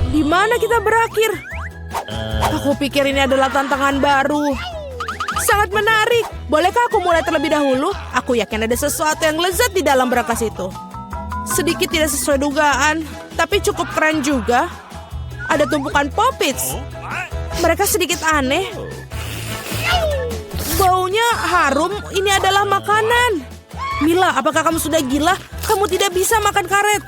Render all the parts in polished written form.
Di mana kita berakhir? Aku pikir ini adalah tantangan baru. Sangat menarik. Bolehkah aku mulai terlebih dahulu? Aku yakin ada sesuatu yang lezat di dalam berangkas itu. Sedikit tidak sesuai dugaan, tapi cukup keren juga. Ada tumpukan Poppits. Mereka sedikit aneh. Baunya harum. Ini adalah makanan. Mila, apakah kamu sudah gila? Kamu tidak bisa makan karet.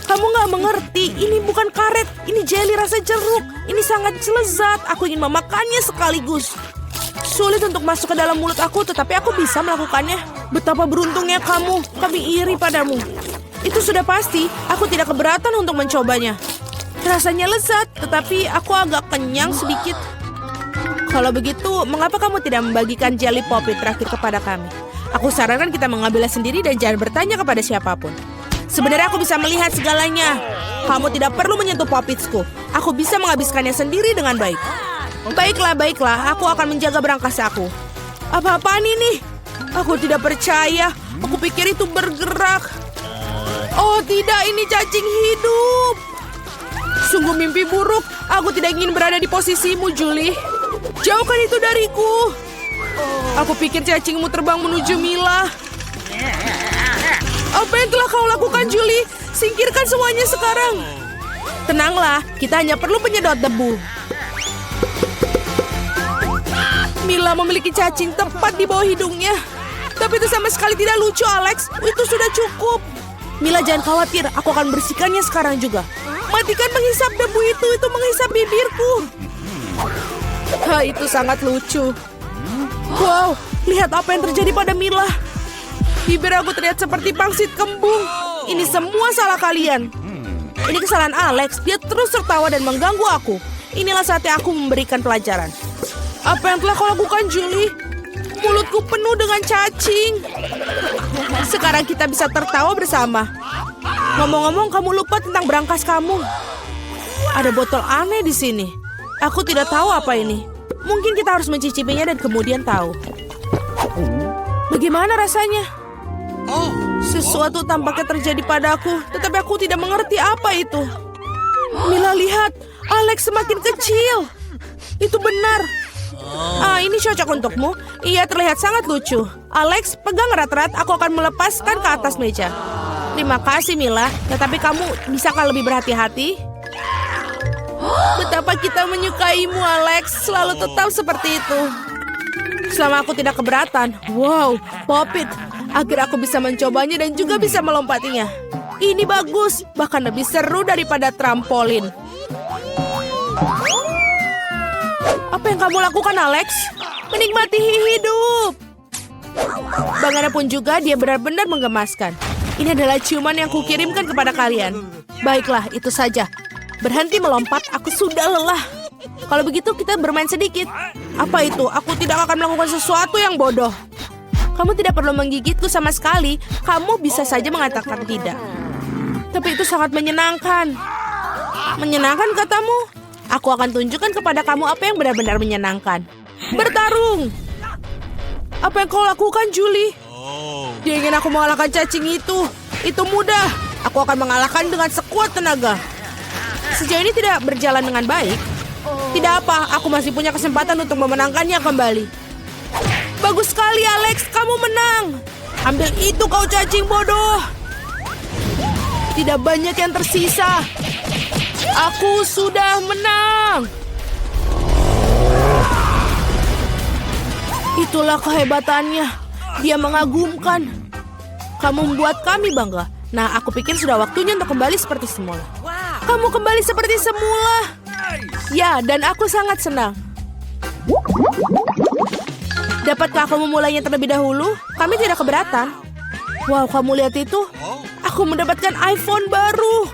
Kamu nggak mengerti. Ini bukan karet. Ini jelly rasa jeruk. Ini sangat lezat. Aku ingin memakannya sekaligus. Sulit untuk masuk ke dalam mulut aku, tetapi aku bisa melakukannya. Betapa beruntungnya kamu. Kami iri padamu. Itu sudah pasti. Aku tidak keberatan untuk mencobanya. Rasanya lezat, tetapi aku agak kenyang sedikit. Kalau begitu, mengapa kamu tidak membagikan jelly Poppit terakhir kepada kami? Aku sarankan kita mengambilnya sendiri dan jangan bertanya kepada siapapun. Sebenarnya aku bisa melihat segalanya. Kamu tidak perlu menyentuh Poppitsku. Aku bisa menghabiskannya sendiri dengan baik. Baiklah. Aku akan menjaga berangkas aku. Apa-apaan ini? Aku tidak percaya. Aku pikir itu bergerak. Oh tidak, ini cacing hidup. Sungguh mimpi buruk. Aku tidak ingin berada di posisimu, Julie. Jauhkan itu dariku. Aku pikir cacingmu terbang menuju Mila. Apa yang telah kau lakukan, Julie? Singkirkan semuanya sekarang. Tenanglah, kita hanya perlu penyedot debu. Mila memiliki cacing tepat di bawah hidungnya. Tapi itu sama sekali tidak lucu, Alex. Itu sudah cukup. Mila, jangan khawatir. Aku akan bersihkannya sekarang juga. Matikan menghisap debu itu menghisap bibirku. Itu sangat lucu. Wow, lihat apa yang terjadi pada Mila. Bibir aku terlihat seperti pangsit kembung. Ini semua salah kalian. Ini kesalahan Alex. Dia terus tertawa dan mengganggu aku. Inilah saatnya aku memberikan pelajaran. Apa yang telah kau lakukan, Julie? Mulutku penuh dengan cacing. Sekarang kita bisa tertawa bersama. Ngomong-ngomong, kamu lupa tentang berangkas kamu. Ada botol aneh di sini. Aku tidak tahu apa ini. Mungkin kita harus mencicipinya dan kemudian tahu. Bagaimana rasanya? Sesuatu tampaknya terjadi padaku, tetapi aku tidak mengerti apa itu. Mila, lihat. Alex semakin kecil. Itu benar. Ini cocok untukmu. Ia terlihat sangat lucu. Alex, pegang erat-erat. Aku akan melepaskan ke atas meja. Terima kasih, Mila. Tetapi kamu bisakah lebih berhati-hati? Betapa kita menyukaimu, Alex. Selalu tetap seperti itu. Selama aku tidak keberatan. Wow, Poppit. Akhirnya aku bisa mencobanya dan juga bisa melompatinya. Ini bagus. Bahkan lebih seru daripada trampolin. Apa yang kamu lakukan, Alex? Menikmati hidup. Bagaimanapun juga, dia benar-benar menggemaskan. Ini adalah ciuman yang kukirimkan kepada kalian. Baiklah, itu saja. Berhenti melompat, aku sudah lelah. Kalau begitu, kita bermain sedikit. Apa itu? Aku tidak akan melakukan sesuatu yang bodoh. Kamu tidak perlu menggigitku sama sekali. Kamu bisa saja mengatakan tidak. Tapi itu sangat menyenangkan. Menyenangkan, katamu? Aku akan tunjukkan kepada kamu apa yang benar-benar menyenangkan. Bertarung! Apa yang kau lakukan, Julie? Dia ingin aku mengalahkan cacing itu. Itu mudah. Aku akan mengalahkan dengan sekuat tenaga. Sejauh ini tidak berjalan dengan baik. Tidak apa, aku masih punya kesempatan untuk memenangkannya kembali. Bagus sekali, Alex. Kamu menang. Ambil itu, kau cacing bodoh. Tidak banyak yang tersisa. Aku sudah menang. Itulah kehebatannya. Dia mengagumkan. Kamu membuat kami bangga. Nah, aku pikir sudah waktunya untuk kembali seperti semula. Kamu kembali seperti semula. Ya, dan aku sangat senang. Dapatkah aku memulainya terlebih dahulu? Kami tidak keberatan. Wow, kamu lihat itu? Aku mendapatkan iPhone baru.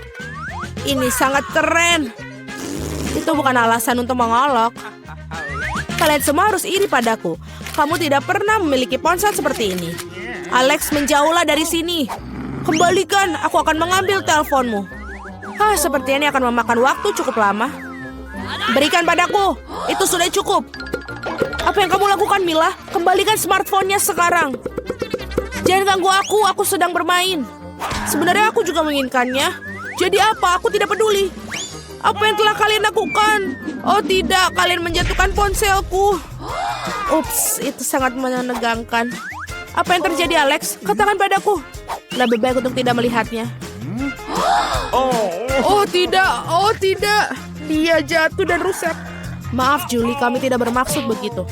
Ini sangat keren. Itu bukan alasan untuk mengolok. Kalian semua harus iri padaku. Kamu tidak pernah memiliki ponsel seperti ini. Alex, menjauhlah dari sini. Kembalikan, aku akan mengambil teleponmu. Seperti ini akan memakan waktu cukup lama. Berikan padaku. Itu sudah cukup. Apa yang kamu lakukan, Mila? Kembalikan smartphone-nya sekarang. Jangan ganggu aku sedang bermain. Sebenarnya aku juga menginginkannya. Jadi apa? Aku tidak peduli. Apa yang telah kalian lakukan? Oh tidak, kalian menjatuhkan ponselku. Ups, itu sangat menegangkan. Apa yang terjadi, Alex? Katakan padaku. Lebih baik untuk tidak melihatnya. Oh tidak. Dia jatuh dan rusak. Maaf Julie, kami tidak bermaksud begitu.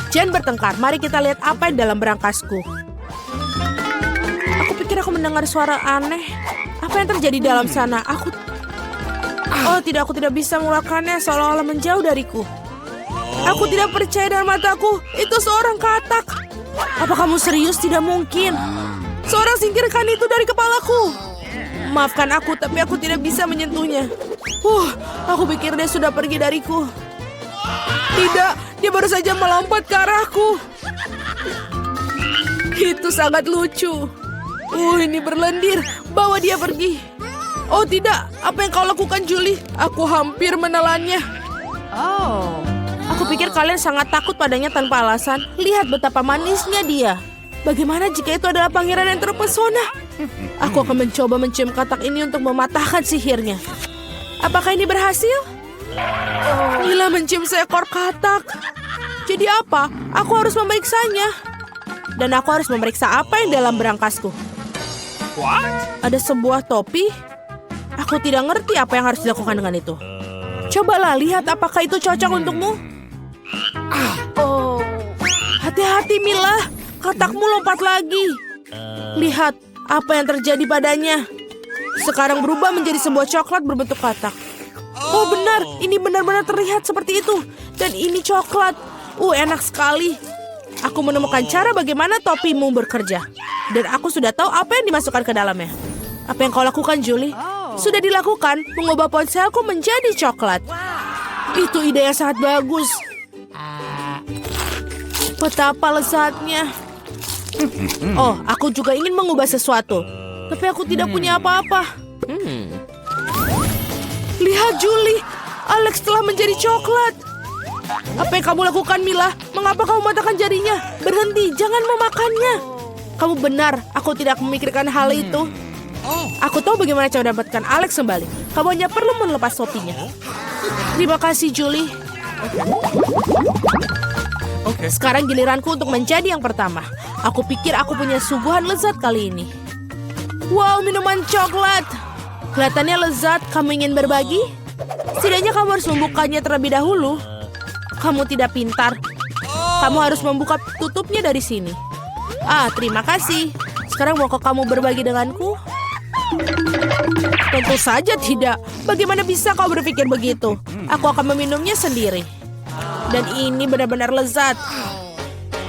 Jangan bertengkar, mari kita lihat apa yang dalam berangkasku. Aku pikir aku mendengar suara aneh. Apa yang terjadi dalam sana? Aku tidak bisa mengeluarkannya, seolah-olah menjauh dariku. Aku tidak percaya dengan mataku. Itu seorang katak. Apa kamu serius? Tidak mungkin. Seorang singkirkan itu dari kepalaku. Maafkan aku, tapi aku tidak bisa menyentuhnya. Aku pikir dia sudah pergi dariku. Tidak, dia baru saja melompat ke arahku. Itu sangat lucu. Ini berlendir. Bawa dia pergi. Oh tidak, apa yang kau lakukan Julie? Aku hampir menelannya. Aku pikir kalian sangat takut padanya tanpa alasan. Lihat betapa manisnya dia. Bagaimana jika itu adalah pangeran yang terpesona? Aku akan mencoba mencium katak ini untuk mematahkan sihirnya. Apakah ini berhasil? Mila mencium seekor katak. Jadi apa? Aku harus memeriksanya. Dan aku harus memeriksa apa yang dalam berangkasku. Ada sebuah topi. Aku tidak ngerti apa yang harus dilakukan dengan itu. Cobalah lihat apakah itu cocok untukmu. Hati-hati Mila, katakmu lompat lagi. Lihat apa yang terjadi padanya. Sekarang berubah menjadi sebuah coklat berbentuk katak. Oh benar, ini benar-benar terlihat seperti itu. Dan ini coklat. Enak sekali. Aku menemukan cara bagaimana topimu bekerja. Dan aku sudah tahu apa yang dimasukkan ke dalamnya. Apa yang kau lakukan, Julie? Sudah dilakukan, mengubah ponselku menjadi coklat. Itu ide yang sangat bagus. Betapa lezatnya. Aku juga ingin mengubah sesuatu. Tapi aku tidak punya apa-apa. Lihat, Julie. Alex telah menjadi coklat. Apa yang kamu lakukan, Mila? Mengapa kamu mematahkan jarinya? Berhenti, jangan memakannya. Kamu benar, aku tidak memikirkan hal itu. Aku tahu bagaimana cara mendapatkan Alex kembali. Kamu hanya perlu melepas topinya. Terima kasih, Julie. Sekarang giliranku untuk menjadi yang pertama. Aku pikir aku punya suguhan lezat kali ini. Wow, minuman coklat. Kelihatannya lezat. Kamu ingin berbagi? Setidaknya kamu harus membukanya terlebih dahulu. Kamu tidak pintar. Kamu harus membuka tutupnya dari sini. Terima kasih. Sekarang maukah kamu berbagi denganku? Tentu saja tidak. Bagaimana bisa kau berpikir begitu? Aku akan meminumnya sendiri. Dan ini benar-benar lezat.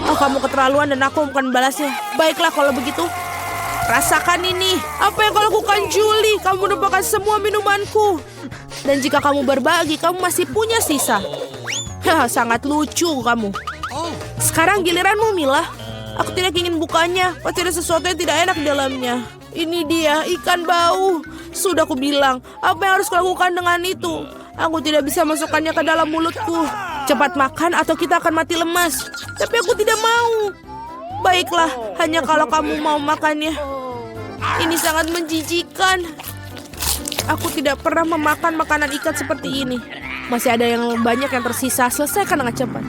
Kamu keterlaluan dan aku bukan membalasnya. Baiklah kalau begitu. Rasakan ini. Apa yang kau lakukan, Julie? Kamu menumpahkan semua minumanku. Dan jika kamu berbagi, kamu masih punya sisa. Sangat lucu kamu. Sekarang giliranmu, Mila. Aku tidak ingin bukanya. Pasti ada sesuatu yang tidak enak di dalamnya. Ini dia, ikan bau. Sudah aku bilang, apa yang harus kulakukan dengan itu? Aku tidak bisa masukkannya ke dalam mulutku. Cepat makan atau kita akan mati lemas. Tapi aku tidak mau. Baiklah, hanya kalau kamu mau makannya. Ini sangat menjijikan. Aku tidak pernah memakan makanan ikan seperti ini. Masih ada yang banyak yang tersisa. Selesaikan dengan cepat.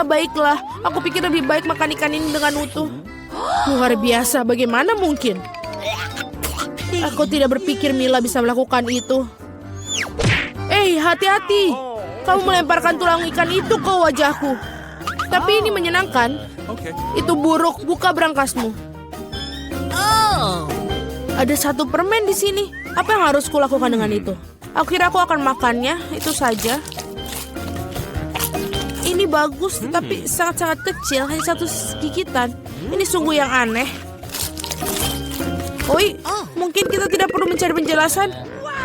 Baiklah. Aku pikir lebih baik makan ikan ini dengan utuh. Luar biasa, bagaimana mungkin? Aku tidak berpikir Mila bisa melakukan itu. Hati-hati. Kamu melemparkan tulang ikan itu ke wajahku. Tapi ini menyenangkan. Itu buruk, buka berangkasmu. Ada satu permen di sini. Apa yang harus kulakukan dengan itu? Aku kira aku akan makannya, itu saja. Ini bagus, tapi sangat-sangat kecil, hanya satu gigitan. Ini sungguh yang aneh. Mungkin kita tidak perlu mencari penjelasan.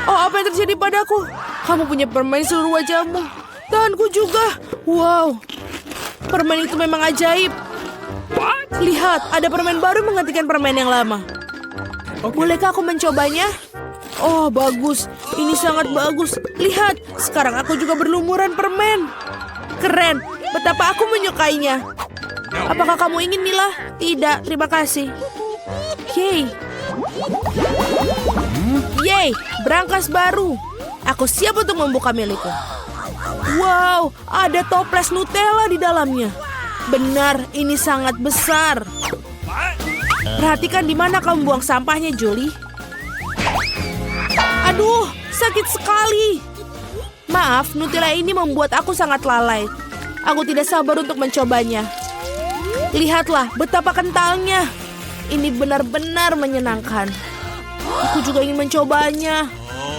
Apa yang terjadi padaku? Kamu punya permen seluruh wajahmu. Tanganku juga. Wow, permen itu memang ajaib. Lihat, ada permen baru menggantikan permen yang lama. Bolehkah aku mencobanya? Bagus. Ini sangat bagus. Lihat, sekarang aku juga berlumuran permen. Keren. Betapa aku menyukainya. Apakah kamu ingin, Mila? Tidak, terima kasih. Yeay, berangkas baru. Aku siap untuk membuka milikku. Wow, ada toples Nutella di dalamnya. Benar, ini sangat besar. Perhatikan di mana kamu buang sampahnya, Julie. Aduh, sakit sekali. Maaf, Nutella ini membuat aku sangat lalai. Aku tidak sabar untuk mencobanya. Lihatlah betapa kentalnya. Ini benar-benar menyenangkan. Aku juga ingin mencobanya.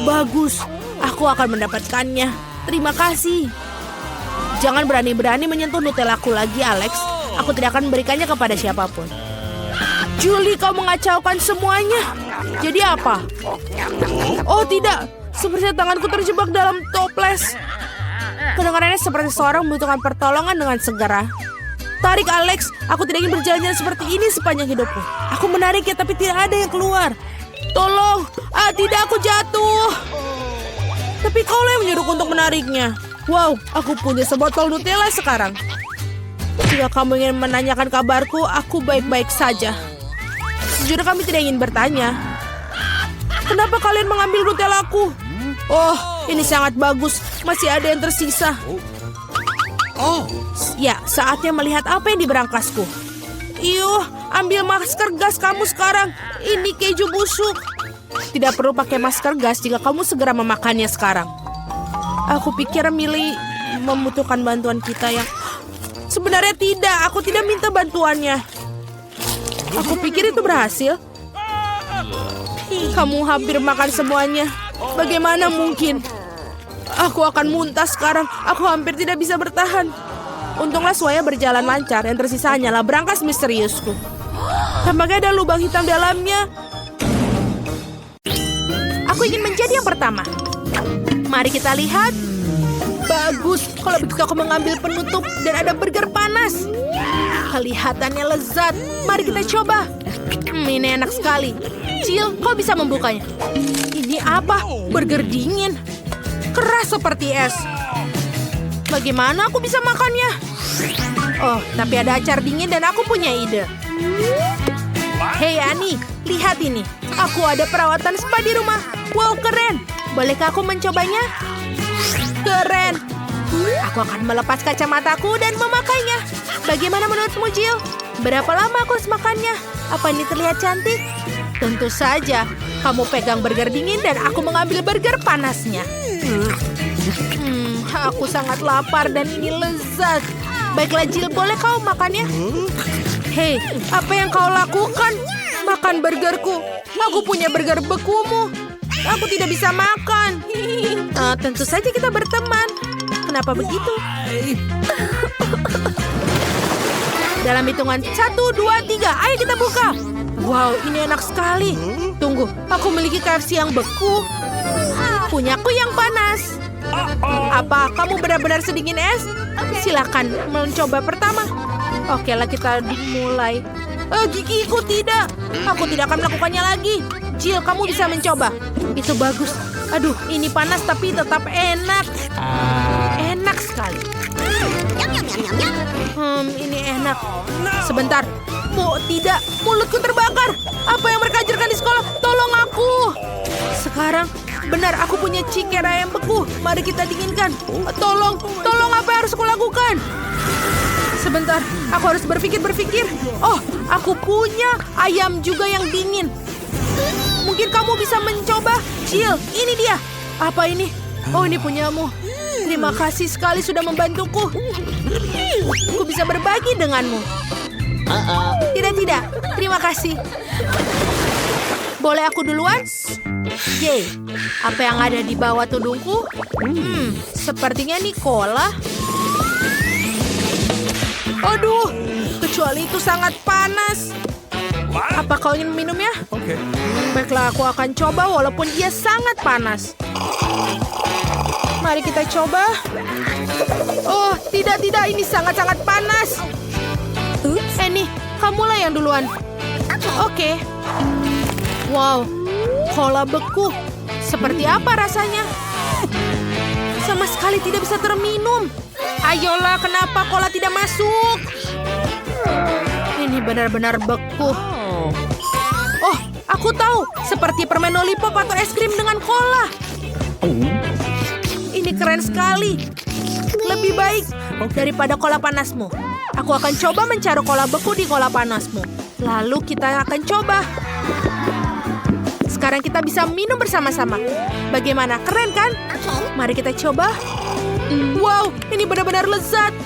Bagus, aku akan mendapatkannya. Terima kasih. Jangan berani-berani menyentuh Nutellaku lagi, Alex. Aku tidak akan memberikannya kepada siapapun. Julie, kau mengacaukan semuanya. Jadi apa? Oh tidak, sepertinya tanganku terjebak dalam toples. Kedengarannya seperti seorang membutuhkan pertolongan dengan segera. Tarik, Alex. Aku tidak ingin berjalan-jalan seperti ini sepanjang hidupku. Aku menariknya tapi tidak ada yang keluar. Tolong. Tidak, aku jatuh. Tapi kau yang menyuruhku untuk menariknya. Wow, aku punya sebotol Nutella sekarang. Jika kamu ingin menanyakan kabarku, aku baik-baik saja. Sejujurnya kami tidak ingin bertanya. Kenapa kalian mengambil Nutellaku? Oh, ini sangat bagus. Masih ada yang tersisa. Ya, saatnya melihat apa yang di berangkasku. Iyuh, ambil masker gas kamu sekarang. Ini keju busuk. Tidak perlu pakai masker gas jika kamu segera memakannya sekarang. Aku pikir Millie membutuhkan bantuan kita yang... Sebenarnya tidak, aku tidak minta bantuannya. Aku pikir itu berhasil. Kamu hampir makan semuanya. Bagaimana mungkin? Aku akan muntah sekarang. Aku hampir tidak bisa bertahan. Untunglah semuanya berjalan lancar. Yang tersisa hanyalah berangkas misteriusku. Tampaknya ada lubang hitam dalamnya. Aku ingin menjadi yang pertama. Mari kita lihat. Bagus, kalau begitu aku mengambil penutup dan ada burger panas. Kelihatannya lezat. Mari kita coba. Ini enak sekali. Jill, kau bisa membukanya. Ini apa? Burger dingin. Keras seperti es. Bagaimana aku bisa makannya? Oh, tapi ada acar dingin dan aku punya ide. Hei Annie, lihat ini. Aku ada perawatan spa di rumah. Wow, keren. Bolehkah aku mencobanya? Keren. Aku akan melepas kacamataku dan memakainya. Bagaimana menurutmu, Jill? Berapa lama aku harus makannya? Apa ini terlihat cantik? Tentu saja. Kamu pegang burger dingin dan aku mengambil burger panasnya. Aku sangat lapar dan ini lezat. Baiklah, Jill, boleh kau makannya? Hei, apa yang kau lakukan? Makan burgerku. Aku punya burger bekumu. Aku tidak bisa makan. Tentu saja kita berteman. Kenapa begitu? Dalam hitungan 1, 2, 3. Ayo kita buka. Wow, ini enak sekali. Tunggu, aku memiliki KFC yang beku. Punyaku yang panas. Apa kamu benar-benar sedingin es? Silakan mencoba pertama. Oke lah, kita dimulai. Gigiku tidak. Aku tidak akan melakukannya lagi. Jill, kamu bisa mencoba. Itu bagus. Aduh, ini panas tapi tetap enak. Enak sekali. Ini enak. Sebentar. Tidak, mulutku terbakar. Apa yang mereka ajarkan di sekolah? Tolong aku. Sekarang, benar aku punya chicken ayam beku. Mari kita dinginkan. Tolong apa yang harus aku lakukan? Sebentar, aku harus berpikir. Oh, aku punya ayam juga yang dingin. Mungkin kamu bisa mencoba. Jill, ini dia. Apa ini? Oh, ini punyamu. Terima kasih sekali sudah membantuku. Aku bisa berbagi denganmu. Tidak. Terima kasih. Boleh aku duluan? Yeay. Apa yang ada di bawah tudungku? Sepertinya Nicola. Aduh, kecuali itu sangat panas. Apa kau ingin minumnya? Oke. Baiklah, aku akan coba walaupun dia sangat panas. Mari kita coba. Oh, tidak. Ini sangat-sangat panas. Nih, kamulah yang duluan. Oke. Wow, cola beku. Seperti apa rasanya? Sama sekali tidak bisa terminum. Ayolah, kenapa cola tidak masuk? Ini benar-benar beku. Oh, aku tahu. Seperti permen lollipop atau es krim dengan cola. Ini keren sekali. Lebih baik daripada kola panasmu. Aku akan coba mencaruh kola beku di kola panasmu. Lalu kita akan coba. Sekarang kita bisa minum bersama-sama. Bagaimana? Keren kan? Mari kita coba. Wow, ini benar-benar lezat.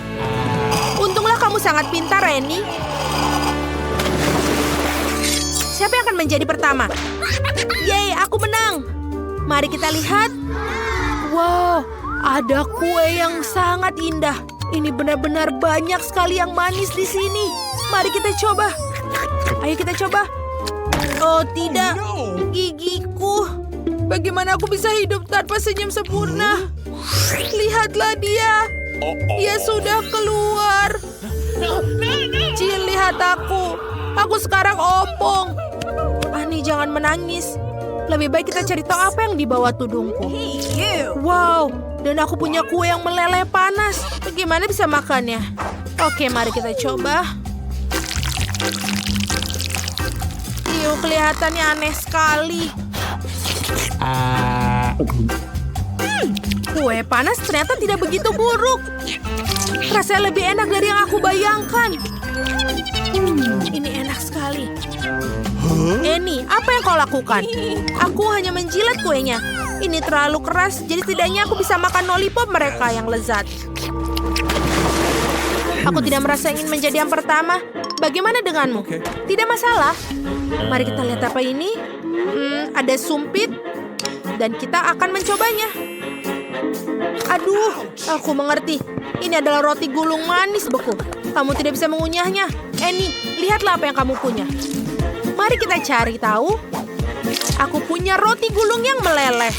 Untunglah kamu sangat pintar, Annie. Siapa yang akan menjadi pertama? Yeay, aku menang. Mari kita lihat. Wow, ada kue yang sangat indah. Ini benar-benar banyak sekali yang manis di sini. Mari kita coba. Ayo kita coba. Oh tidak, gigiku. Bagaimana aku bisa hidup tanpa senyum sempurna? Lihatlah dia. Dia sudah keluar. Jill, lihat aku. Aku sekarang ompong. Ani, jangan menangis. Lebih baik kita cari tahu apa yang di bawah tudungku. Wow, dan aku punya kue yang meleleh panas. Bagaimana bisa makannya? Oke, mari kita coba. Kelihatannya aneh sekali. Kue panas ternyata tidak begitu buruk. Rasanya lebih enak dari yang aku bayangkan. Ini enak sekali. Annie, apa yang kau lakukan? Aku hanya menjilat kuenya. Ini terlalu keras, jadi setidaknya aku bisa makan lollipop mereka yang lezat. Aku tidak merasa ingin menjadi yang pertama. Bagaimana denganmu? Tidak masalah. Mari kita lihat apa ini. Ada sumpit. Dan kita akan mencobanya. Aduh, aku mengerti. Ini adalah roti gulung manis beku. Kamu tidak bisa mengunyahnya. Annie, lihatlah apa yang kamu punya. Mari kita cari tahu. Aku punya roti gulung yang meleleh.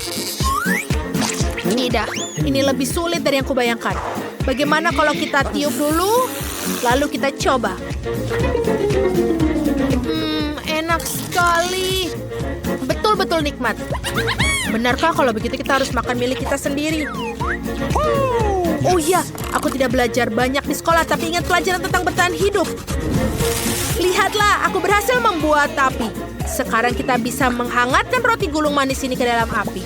Tidak, ini lebih sulit dari yang kubayangkan. Bagaimana kalau kita tiup dulu, lalu kita coba. Enak sekali. Betul-betul nikmat. Benarkah kalau begitu kita harus makan milik kita sendiri? Oh iya, aku tidak belajar banyak di sekolah, tapi ingat pelajaran tentang bertahan hidup. Lihatlah, aku berhasil membuat api. Sekarang kita bisa menghangatkan roti gulung manis ini ke dalam api.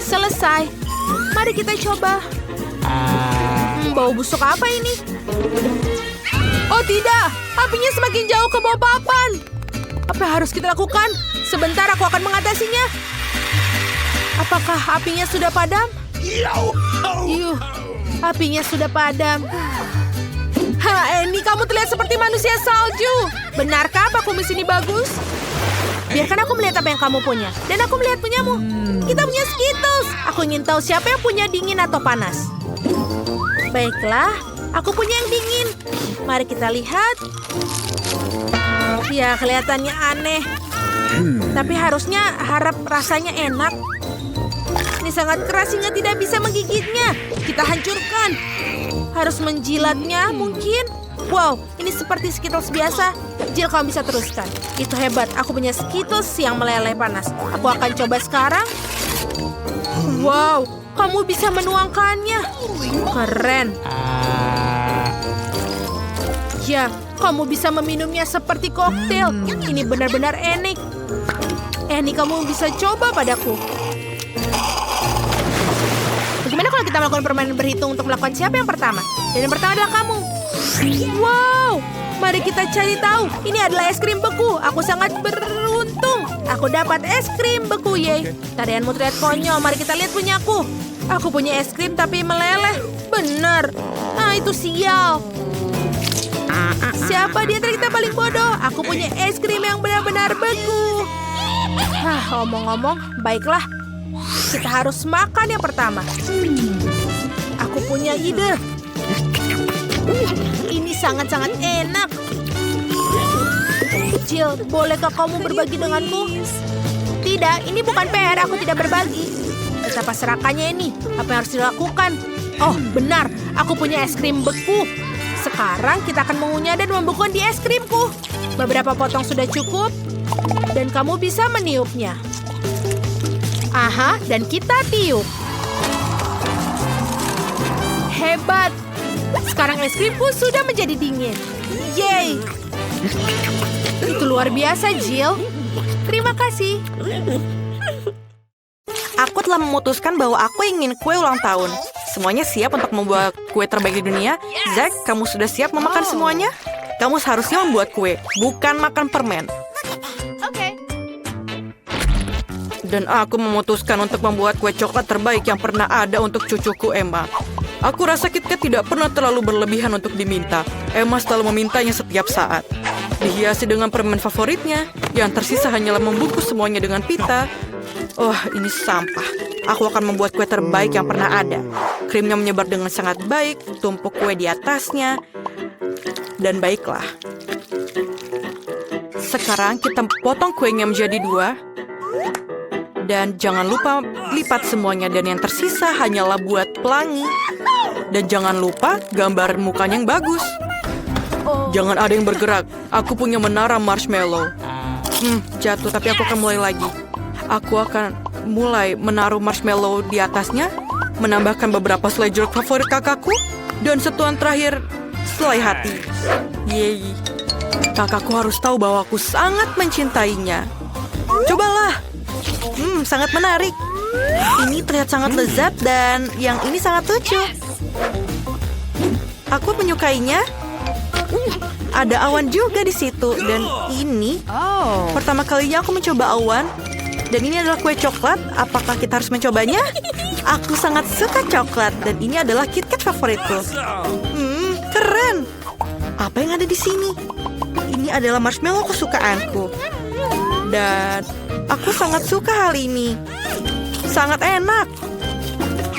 Selesai. Mari kita coba. Bau busuk apa ini? Oh tidak, apinya semakin jauh ke bawah papan. Apa yang harus kita lakukan? Sebentar, aku akan mengatasinya. Apakah apinya sudah padam? Yuh, apinya sudah padam. Annie, kamu terlihat seperti manusia salju. Benarkah apa kumis ini bagus? Biarkan aku melihat apa yang kamu punya. Dan aku melihat punyamu. Kita punya Skittles. Aku ingin tahu siapa yang punya dingin atau panas. Baiklah, aku punya yang dingin. Mari kita lihat. Ya, kelihatannya aneh. Tapi harusnya harap rasanya enak. Ini sangat keras hingga tidak bisa menggigitnya. Kita hancurkan. Harus menjilatnya mungkin. Wow, ini seperti Skittles biasa. Jill, kamu bisa teruskan. Itu hebat, aku punya Skittles yang meleleh panas. Aku akan coba sekarang. Wow, kamu bisa menuangkannya. Keren. Ya, kamu bisa meminumnya seperti koktail. Ini benar-benar enak. Annie, kamu bisa coba padaku. Bagaimana kalau kita melakukan permainan berhitung untuk melakukan siapa yang pertama? Dan yang pertama adalah kamu. Wow, mari kita cari tahu. Ini adalah es krim beku. Aku sangat beruntung. Aku dapat es krim beku, yeay. Tarianmu terlihat konyol. Mari kita lihat punyaku. Aku punya es krim tapi meleleh. Benar. Nah, itu sial. Siapa di antara kita paling bodoh? Aku punya es krim yang benar-benar beku. Omong-omong, baiklah. Kita harus makan yang pertama. Aku punya ide. Ini sangat-sangat enak. Jill, bolehkah kamu berbagi denganku? Tidak, ini bukan PR. Aku tidak berbagi. Betapa serakannya ini. Apa yang harus dilakukan? Oh, benar. Aku punya es krim beku. Sekarang kita akan mengunyah dan membekukan di es krimku. Beberapa potong sudah cukup. Dan kamu bisa meniupnya. Aha, dan kita tiup. Hebat. Sekarang es krimku sudah menjadi dingin. Yeay. Itu luar biasa, Jill. Terima kasih. Aku telah memutuskan bahwa aku ingin kue ulang tahun. Semuanya siap untuk membuat kue terbaik di dunia? Zack, kamu sudah siap memakan semuanya? Kamu seharusnya membuat kue, bukan makan permen. Dan aku memutuskan untuk membuat kue coklat terbaik yang pernah ada untuk cucuku Emma. Aku rasa KitKat tidak pernah terlalu berlebihan untuk diminta. Emma selalu memintanya setiap saat. Dihiasi dengan permen favoritnya, yang tersisa hanyalah membungkus semuanya dengan pita. Oh, ini sampah. Aku akan membuat kue terbaik yang pernah ada. Krimnya menyebar dengan sangat baik, tumpuk kue di atasnya. Dan baiklah. Sekarang kita potong kuenya menjadi 2. Dan jangan lupa lipat semuanya. Dan yang tersisa hanyalah buat pelangi. Dan jangan lupa gambar mukanya yang bagus. Jangan ada yang bergerak. Aku punya menara marshmallow. Jatuh, tapi aku akan mulai lagi. Aku akan mulai menaruh marshmallow di atasnya. Menambahkan beberapa selai jeruk favorit kakakku. Dan sentuhan terakhir, selai hati. Yeay. Kakakku harus tahu bahwa aku sangat mencintainya. Cobalah. Sangat menarik. Ini terlihat sangat lezat dan yang ini sangat lucu. Aku menyukainya. Ada awan juga di situ dan ini pertama kalinya aku mencoba awan. Dan ini adalah kue coklat. Apakah kita harus mencobanya? Aku sangat suka coklat dan ini adalah KitKat favoritku. Keren. Apa yang ada di sini? Ini adalah marshmallow kesukaanku. Dan aku sangat suka hal ini. Sangat enak.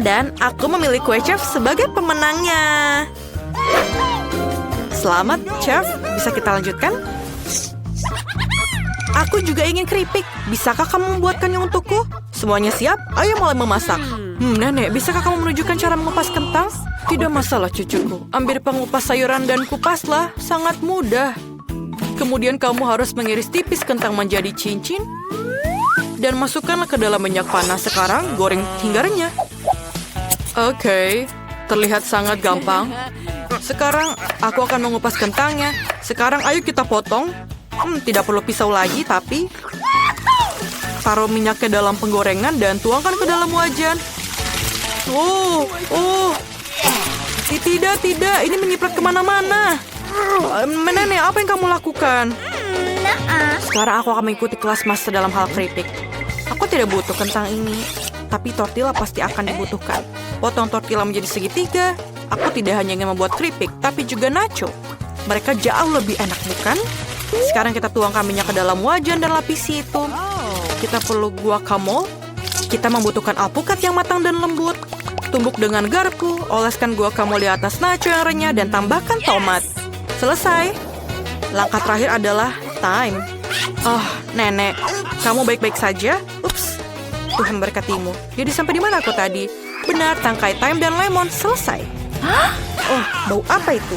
Dan aku memilih kue chef sebagai pemenangnya. Selamat, chef. Bisa kita lanjutkan? Aku juga ingin keripik. Bisakah kamu membuatkannya untukku? Semuanya siap? Ayo mulai memasak. Nenek, bisakah kamu menunjukkan cara mengupas kentang? Tidak masalah, cucuku. Ambil pengupas sayuran dan kupaslah. Sangat mudah. Kemudian kamu harus mengiris tipis kentang menjadi cincin. Dan masukkanlah ke dalam minyak panas. Sekarang goreng hingga renyah. Oke, terlihat sangat gampang. Sekarang aku akan mengupas kentangnya. Sekarang ayo kita potong. Tidak perlu pisau lagi, tapi taruh minyaknya dalam penggorengan dan tuangkan ke dalam wajan. Tidak, ini menyiprat kemana-mana. Nenek, apa yang kamu lakukan? Sekarang aku akan mengikuti kelas master dalam hal keripik. Aku tidak butuh kentang ini, tapi tortilla pasti akan dibutuhkan. Potong tortilla menjadi segitiga. Aku tidak hanya ingin membuat keripik, tapi juga nacho. Mereka jauh lebih enak, bukan? Sekarang kita tuangkan minyak ke dalam wajan dan lapisi itu. Kita perlu guacamole. Kita membutuhkan alpukat yang matang dan lembut. Tumbuk dengan garpu, oleskan guacamole di atas nacho yang renyah dan tambahkan tomat. Selesai. Langkah terakhir adalah thyme. Nenek, kamu baik-baik saja? Ups, Tuhan berkatimu. Jadi sampai di mana aku tadi? Benar, tangkai thyme dan lemon. Selesai. Bau apa itu?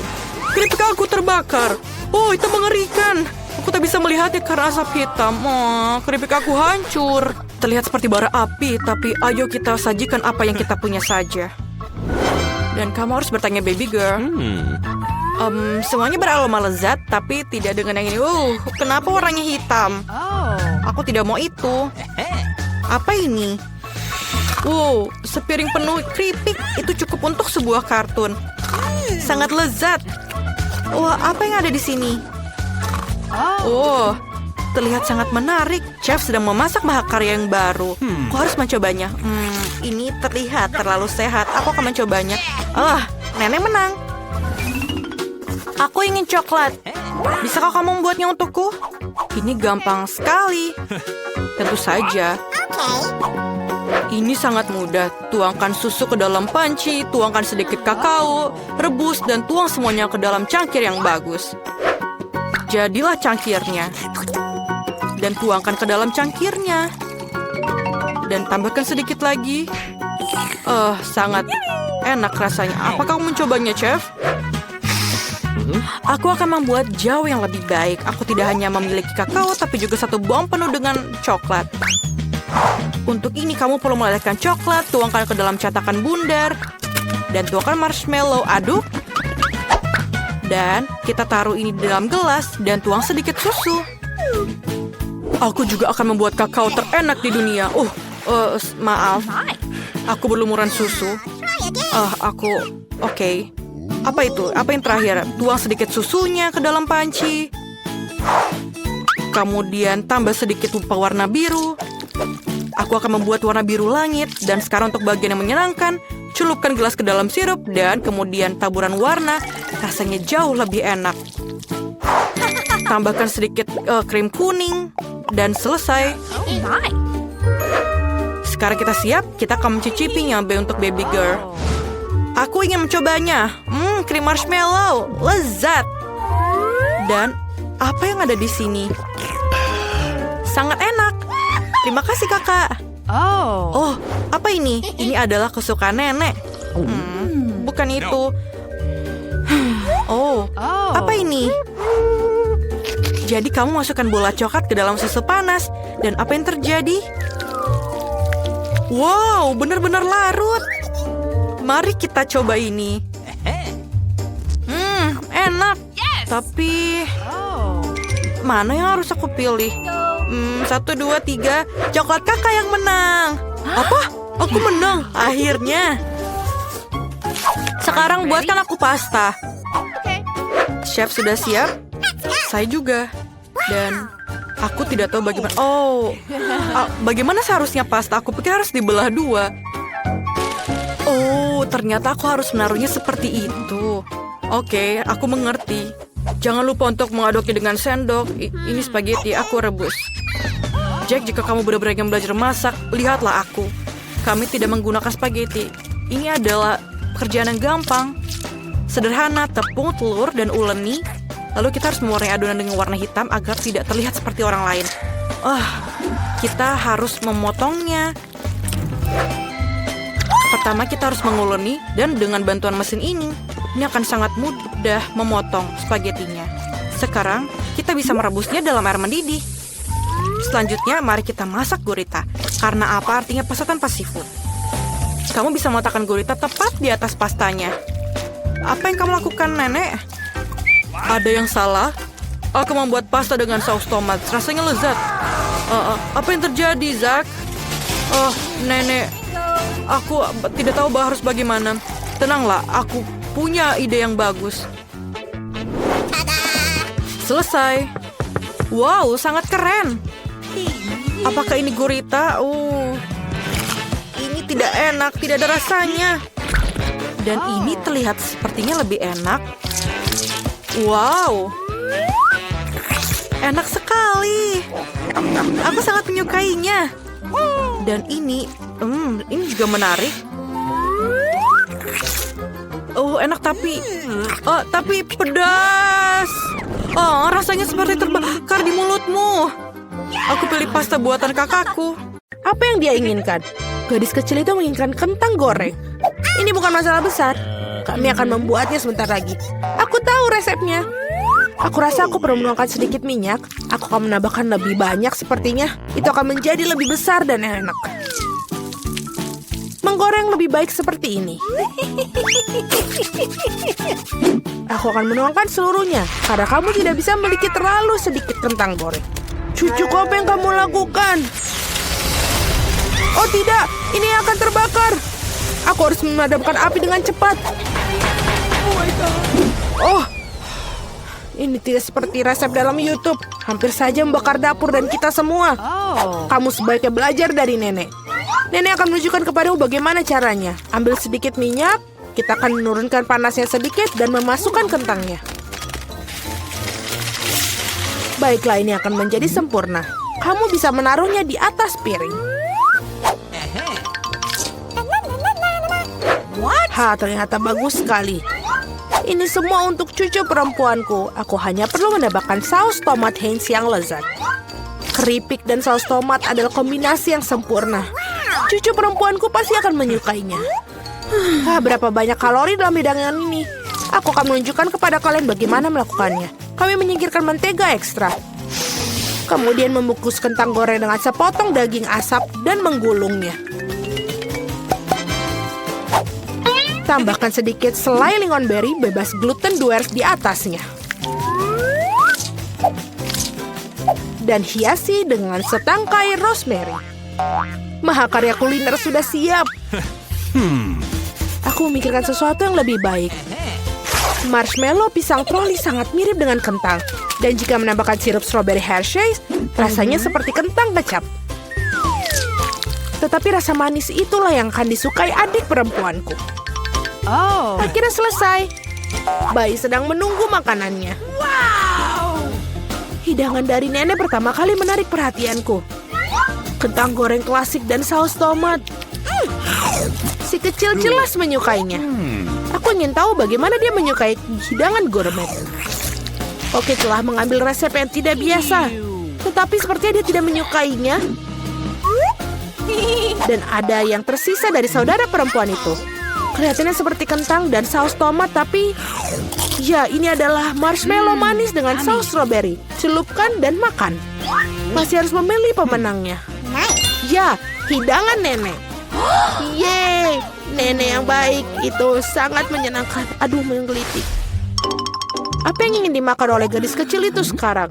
Keripik aku terbakar. Itu mengerikan. Aku tak bisa melihatnya karena asap hitam. Keripik aku hancur. Terlihat seperti bara api, tapi ayo kita sajikan apa yang kita punya saja. Dan kamu harus bertanya, baby girl. Semuanya beraroma lezat, tapi tidak dengan yang ini. Kenapa warnanya hitam? Aku tidak mau itu. Apa ini? Sepiring penuh keripik. Itu cukup untuk sebuah kartun. Sangat lezat. Apa yang ada di sini? Terlihat sangat menarik. Chef sedang memasak mahakarya yang baru. Aku harus mencobanya. Ini terlihat terlalu sehat. Aku akan mencobanya. Nenek menang. Aku ingin coklat. Bisakah kamu membuatnya untukku? Ini gampang sekali. Tentu saja. Ini sangat mudah. Tuangkan susu ke dalam panci, tuangkan sedikit kakao, rebus, dan tuang semuanya ke dalam cangkir yang bagus. Jadilah cangkirnya. Dan tuangkan ke dalam cangkirnya. Dan tambahkan sedikit lagi. Sangat enak rasanya. Apakah kamu mencobanya, chef? Aku akan membuat jauh yang lebih baik. Aku tidak hanya memiliki kakao, tapi juga satu bong penuh dengan coklat. Untuk ini kamu perlu melelehkan coklat, tuangkan ke dalam cetakan bundar, dan tuangkan marshmallow, aduk. Dan kita taruh ini di dalam gelas dan tuang sedikit susu. Aku juga akan membuat kakao terenak di dunia. Maaf. Aku berlumuran susu. Oke. Apa itu? Apa yang terakhir? Tuang sedikit susunya ke dalam panci. Kemudian tambah sedikit pewarna biru. Aku akan membuat warna biru langit. Dan sekarang untuk bagian yang menyenangkan, celupkan gelas ke dalam sirup dan kemudian taburan warna. Rasanya jauh lebih enak. Tambahkan sedikit krim kuning dan selesai. Sekarang kita siap. Kita akan mencicipinya untuk baby girl. Aku ingin mencobanya. Krim marshmallow, lezat. Dan apa yang ada di sini? Sangat enak. Terima kasih kakak. Oh, apa ini? Ini adalah kesukaan nenek. Bukan itu. Apa ini? Jadi kamu masukkan bola coklat ke dalam susu panas. Dan apa yang terjadi? Wow, benar-benar larut. Mari kita coba ini. Enak. Tapi mana yang harus aku pilih? 1, 2, 3. Coklat kakak yang menang. Apa? Aku menang. Akhirnya. Sekarang buatkan aku pasta. Chef sudah siap? Saya juga. Dan aku tidak tahu bagaimana. Bagaimana seharusnya pasta? Aku pikir harus dibelah 2. Ternyata aku harus menaruhnya seperti itu. Oke, aku mengerti. Jangan lupa untuk mengaduknya dengan sendok. Ini spaghetti, aku rebus. Jack, jika kamu benar-benar ingin belajar masak, lihatlah aku. Kami tidak menggunakan spaghetti. Ini adalah pekerjaan yang gampang. Sederhana, tepung, telur, dan uleni. Lalu kita harus mewarnai adonan dengan warna hitam agar tidak terlihat seperti orang lain. Kita harus memotongnya. Pertama kita harus menguleni dan dengan bantuan mesin ini akan sangat mudah memotong spagettinya. Sekarang kita bisa merebusnya dalam air mendidih. Selanjutnya mari kita masak gurita. Karena apa artinya pasta tanpa seafood? Kamu bisa meletakkan gurita tepat di atas pastanya. Apa yang kamu lakukan, nenek? Ada yang salah? Aku membuat pasta dengan saus tomat. Rasanya lezat. Apa yang terjadi, Zak? Nenek. Aku tidak tahu harus bagaimana. Tenanglah, aku punya ide yang bagus. Selesai. Wow, sangat keren. Apakah ini gurita? Ini tidak enak, tidak ada rasanya. Dan ini terlihat sepertinya lebih enak. Wow. Enak sekali. Aku sangat menyukainya. Dan ini juga menarik. Enak tapi pedas. Rasanya seperti terbakar di mulutmu. Aku pilih pasta buatan kakakku. Apa yang dia inginkan? Gadis kecil itu menginginkan kentang goreng. Ini bukan masalah besar. Kami akan membuatnya sebentar lagi. Aku tahu resepnya. Aku rasa aku perlu menuangkan sedikit minyak. Aku akan menambahkan lebih banyak sepertinya. Itu akan menjadi lebih besar dan enak. Menggoreng lebih baik seperti ini. Aku akan menuangkan seluruhnya. Karena kamu tidak bisa memiliki terlalu sedikit kentang goreng. Cucuku, apa yang kamu lakukan? Oh tidak, ini akan terbakar. Aku harus memadamkan api dengan cepat. Ini tidak seperti resep dalam YouTube. Hampir saja membakar dapur dan kita semua. Kamu sebaiknya belajar dari nenek. Nenek akan menunjukkan kepadamu bagaimana caranya. Ambil sedikit minyak. Kita akan menurunkan panasnya sedikit dan memasukkan kentangnya. Baiklah, ini akan menjadi sempurna. Kamu bisa menaruhnya di atas piring. Ternyata bagus sekali. Ini semua untuk cucu perempuanku. Aku hanya perlu menambahkan saus tomat Heinz yang lezat. Keripik dan saus tomat adalah kombinasi yang sempurna. Cucu perempuanku pasti akan menyukainya. Berapa banyak kalori dalam hidangan ini? Aku akan menunjukkan kepada kalian bagaimana melakukannya. Kami menyingkirkan mentega ekstra. Kemudian membungkus kentang goreng dengan sepotong daging asap dan menggulungnya. Tambahkan sedikit selai lingonberry bebas gluten Duers di atasnya. Dan hiasi dengan setangkai rosemary. Mahakarya kuliner sudah siap. Aku memikirkan sesuatu yang lebih baik. Marshmallow pisang troli sangat mirip dengan kentang. Dan jika menambahkan sirup strawberry Hershey's, rasanya seperti kentang kecap. Tetapi rasa manis itulah yang akan disukai adik perempuanku. Akhirnya selesai. Bayi sedang menunggu makanannya. Hidangan dari nenek pertama kali menarik perhatianku. Kentang goreng klasik dan saus tomat. Si kecil jelas menyukainya. Aku ingin tahu bagaimana dia menyukai hidangan gourmet. Oke, telah mengambil resep yang tidak biasa. Tetapi sepertinya dia tidak menyukainya. Dan ada yang tersisa dari saudara perempuan itu. Kelihatannya seperti kentang dan saus tomat, tapi... Ya, ini adalah marshmallow manis dengan saus strawberry. Celupkan dan makan. Masih harus memilih pemenangnya. Ya, hidangan nenek. Yeay, nenek yang baik. Itu sangat menyenangkan. Aduh, menggelitik. Apa yang ingin dimakan oleh gadis kecil itu sekarang?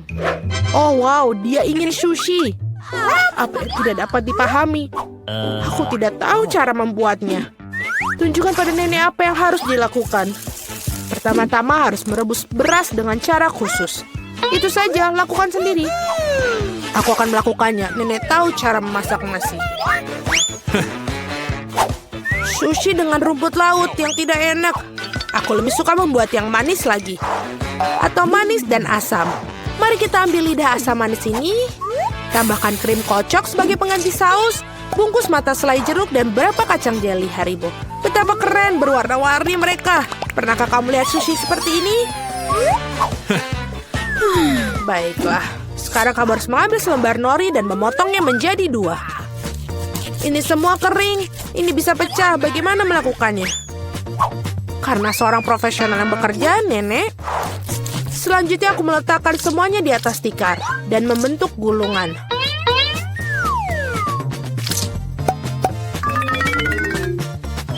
Oh wow, dia ingin sushi. Apa yang tidak dapat dipahami? Aku tidak tahu cara membuatnya. Tunjukkan pada nenek apa yang harus dilakukan. Pertama-tama harus merebus beras dengan cara khusus. Itu saja, lakukan sendiri. Aku akan melakukannya. Nenek tahu cara memasak nasi. Sushi dengan rumput laut yang tidak enak. Aku lebih suka membuat yang manis lagi. Atau manis dan asam. Mari kita ambil lidah asam manis ini. Tambahkan krim kocok sebagai pengganti saus. Bungkus mata selai jeruk dan berapa kacang jeli Haribo. Betapa keren berwarna-warni mereka. Pernahkah kamu lihat sushi seperti ini? Baiklah. Sekarang kamu harus mengambil selembar nori dan memotongnya menjadi 2. Ini semua kering. Ini bisa pecah. Bagaimana melakukannya? Karena seorang profesional yang bekerja, nenek. Selanjutnya aku meletakkan semuanya di atas tikar dan membentuk gulungan.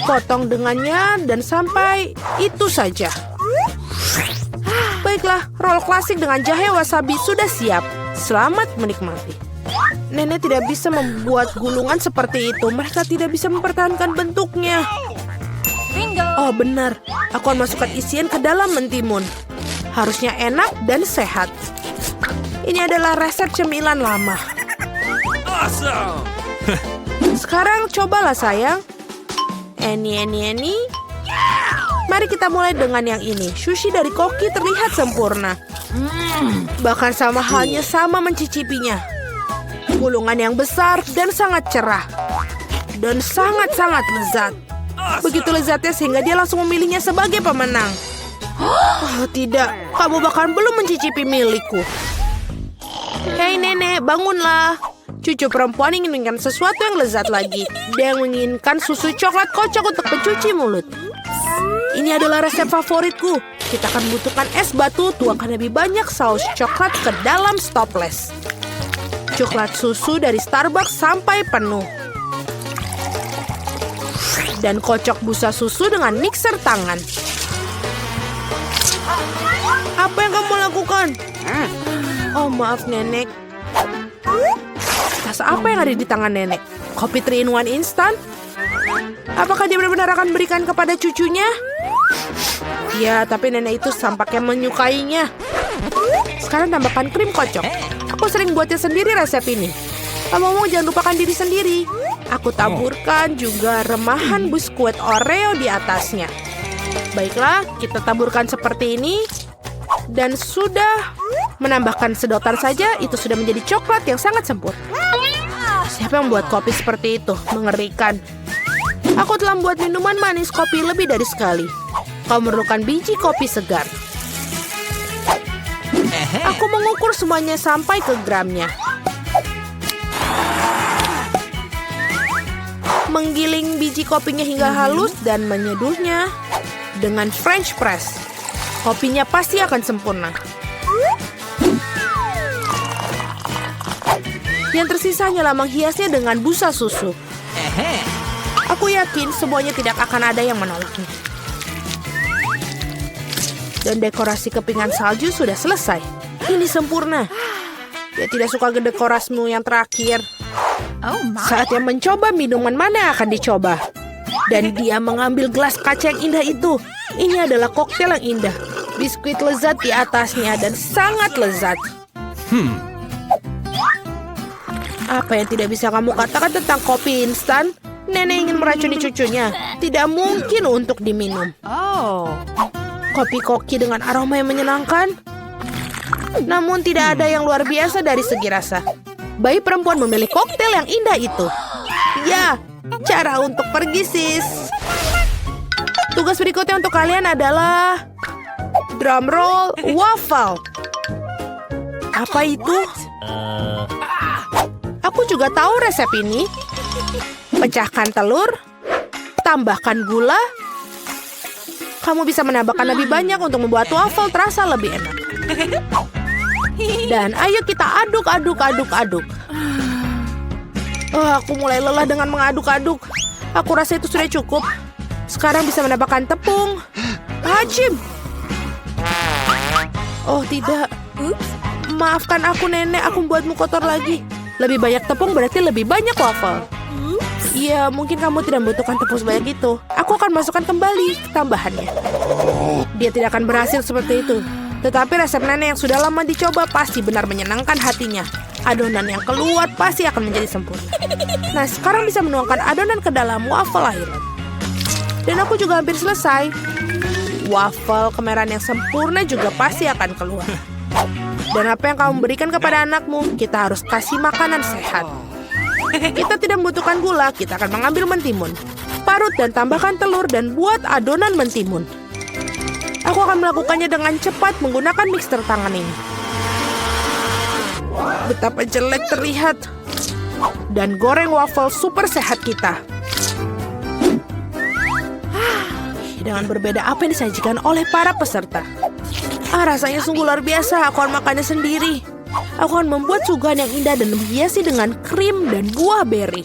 Potong dengannya dan sampai itu saja. Baiklah, roll klasik dengan jahe wasabi sudah siap. Selamat menikmati. Nenek tidak bisa membuat gulungan seperti itu. Mereka tidak bisa mempertahankan bentuknya. Oh benar, aku akan masukkan isian ke dalam mentimun. Harusnya enak dan sehat. Ini adalah resep cemilan lama. Awesome. Sekarang cobalah sayang. Eni. Mari kita mulai dengan yang ini. Sushi dari koki terlihat sempurna. Bahkan sama halnya sama mencicipinya. Gulungan yang besar dan sangat cerah. Dan sangat-sangat lezat. Begitu lezatnya sehingga dia langsung memilihnya sebagai pemenang. Oh tidak, kamu bahkan belum mencicipi milikku. Hei nenek, bangunlah. Cucu perempuan inginkan sesuatu yang lezat lagi. Dia menginginkan susu coklat kocok untuk pencuci mulut. Ini adalah resep favoritku. Kita akan butuhkan es batu, tuangkan lebih banyak saus coklat ke dalam stopless. Coklat susu dari Starbucks sampai penuh. Dan kocok busa susu dengan mixer tangan. Apa yang kamu lakukan? Oh maaf nenek. Tas apa yang ada di tangan nenek? Kopi 3-in-1 instan? Apakah dia benar-benar akan berikan kepada cucunya? Ya, tapi nenek itu tampaknya menyukainya. Sekarang tambahkan krim kocok. Aku sering buatnya sendiri resep ini. Ngomong-ngomong jangan lupakan diri sendiri. Aku taburkan juga remahan biskuit Oreo di atasnya. Baiklah, kita taburkan seperti ini. Dan sudah menambahkan sedotan saja, itu sudah menjadi coklat yang sangat sempurna. Siapa yang membuat kopi seperti itu? Mengerikan. Aku telah membuat minuman manis kopi lebih dari sekali. Kau memerlukan biji kopi segar. Aku mengukur semuanya sampai ke gramnya. Menggiling biji kopinya hingga halus dan menyeduhnya dengan French press. Kopinya pasti akan sempurna. Yang tersisa hanyalah menghiasnya dengan busa susu. Aku yakin semuanya tidak akan ada yang menolaknya. Dan dekorasi kepingan salju sudah selesai. Ini sempurna. Dia tidak suka dekorasimu yang terakhir. Saatnya mencoba minuman mana yang akan dicoba. Dan dia mengambil gelas kaca yang indah itu. Ini adalah koktail yang indah. Biskuit lezat di atasnya dan sangat lezat. Apa yang tidak bisa kamu katakan tentang kopi instan? Nenek ingin meracuni cucunya. Tidak mungkin untuk diminum. Kopi koki dengan aroma yang menyenangkan. Namun tidak ada yang luar biasa dari segi rasa. Bayi perempuan memilih koktail yang indah itu. Ya, cara untuk pergi, sis. Tugas berikutnya untuk kalian adalah drum roll waffle. Apa itu? Aku juga tahu resep ini. Pecahkan telur, tambahkan gula. Kamu bisa menambahkan lebih banyak untuk membuat waffle terasa lebih enak. Dan ayo kita aduk. Aku mulai lelah dengan mengaduk-aduk. Aku rasa itu sudah cukup. Sekarang bisa menambahkan tepung. Hajim. Oh tidak. Maafkan aku nenek, aku membuatmu kotor lagi. Lebih banyak tepung berarti lebih banyak waffle. Iya, mungkin kamu tidak membutuhkan tepung sebanyak itu. Aku akan masukkan kembali tambahannya. Dia tidak akan berhasil seperti itu. Tetapi resep nenek yang sudah lama dicoba pasti benar menyenangkan hatinya. Adonan yang keluar pasti akan menjadi sempurna. Nah, sekarang bisa menuangkan adonan ke dalam waffle akhiran. Dan aku juga hampir selesai. Waffle kemerahan yang sempurna juga pasti akan keluar. Dan apa yang kamu berikan kepada anakmu, kita harus kasih makanan sehat. Kita tidak membutuhkan gula, kita akan mengambil mentimun. Parut dan tambahkan telur dan buat adonan mentimun. Aku akan melakukannya dengan cepat menggunakan mixer tangan ini. Betapa jelek terlihat. Dan goreng waffle super sehat kita. Dengan berbeda apa yang disajikan oleh para peserta. Rasanya sungguh luar biasa. Aku akan makannya sendiri. Aku akan membuat suguhan yang indah dan dihiasi dengan krim dan buah beri.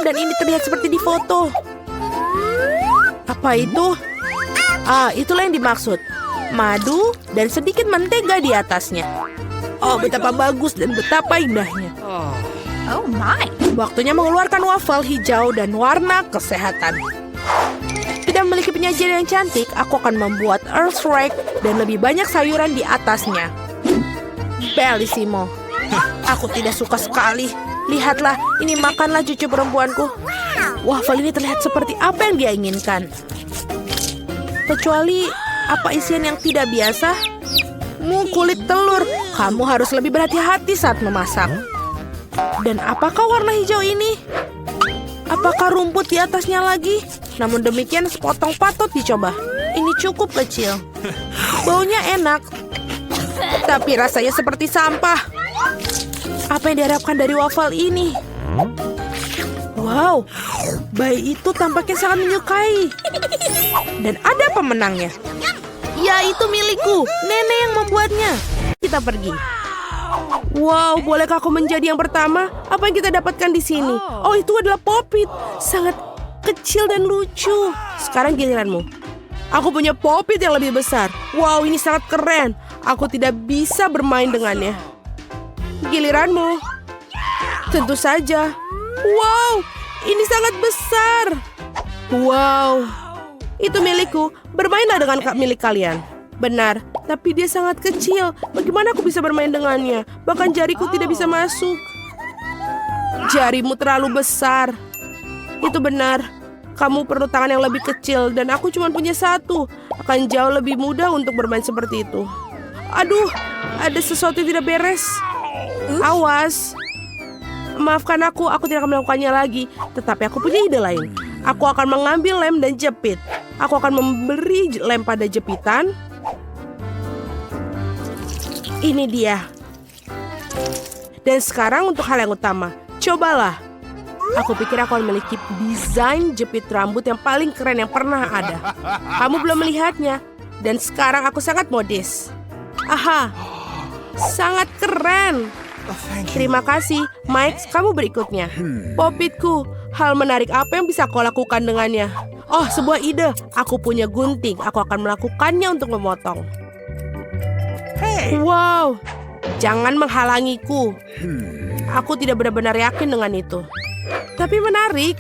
Dan ini terlihat seperti di foto. Apa itu? Itulah yang dimaksud. Madu dan sedikit mentega di atasnya. Oh, betapa bagus dan betapa indahnya. Oh my. Waktunya mengeluarkan waffle hijau dan warna kesehatan. Tidak memiliki penyajian yang cantik, aku akan membuat earth rake dan lebih banyak sayuran di atasnya. Bellissimo. Aku tidak suka sekali. Lihatlah, ini makanlah cucu perempuanku. Waffle ini terlihat seperti apa yang dia inginkan. Kecuali apa isian yang tidak biasa? Kulit telur. Kamu harus lebih berhati-hati saat memasak. Dan apakah warna hijau ini? Apakah rumput di atasnya lagi? Namun demikian sepotong patut dicoba. Ini cukup kecil. Baunya enak. Tapi rasanya seperti sampah. Apa yang diharapkan dari waffle ini? Wow, bayi itu tampaknya sangat menyukai. Dan ada pemenangnya. Ya, itu milikku. Nenek yang membuatnya. Kita pergi. Wow, bolehkah aku menjadi yang pertama? Apa yang kita dapatkan di sini? Oh, itu adalah Pop-It. Sangat kecil dan lucu. Sekarang giliranmu. Aku punya Pop-It yang lebih besar. Wow, ini sangat keren. Aku tidak bisa bermain dengannya. Giliranmu. Tentu saja. Wow, ini sangat besar. Wow, itu milikku. Bermainlah dengan milik kalian. Benar, tapi dia sangat kecil. Bagaimana aku bisa bermain dengannya? Bahkan jariku tidak bisa masuk. Jarimu terlalu besar. Itu benar. Kamu perlu tangan yang lebih kecil dan aku cuma punya satu. Akan jauh lebih mudah untuk bermain seperti itu. Aduh, ada sesuatu yang tidak beres. Awas. Maafkan aku tidak akan melakukannya lagi. Tetapi aku punya ide lain. Aku akan mengambil lem dan jepit. Aku akan memberi lem pada jepitan. Ini dia. Dan sekarang untuk hal yang utama. Cobalah. Aku pikir aku akan memiliki desain jepit rambut yang paling keren yang pernah ada. Kamu belum melihatnya. Dan sekarang aku sangat modis. Aha. Sangat keren. Terima kasih, Mike. Kamu berikutnya. Pop-Itku, hal menarik apa yang bisa kau lakukan dengannya? Oh, sebuah ide. Aku punya gunting. Aku akan melakukannya untuk memotong. Wow, jangan menghalangiku. Aku tidak benar-benar yakin dengan itu. Tapi menarik.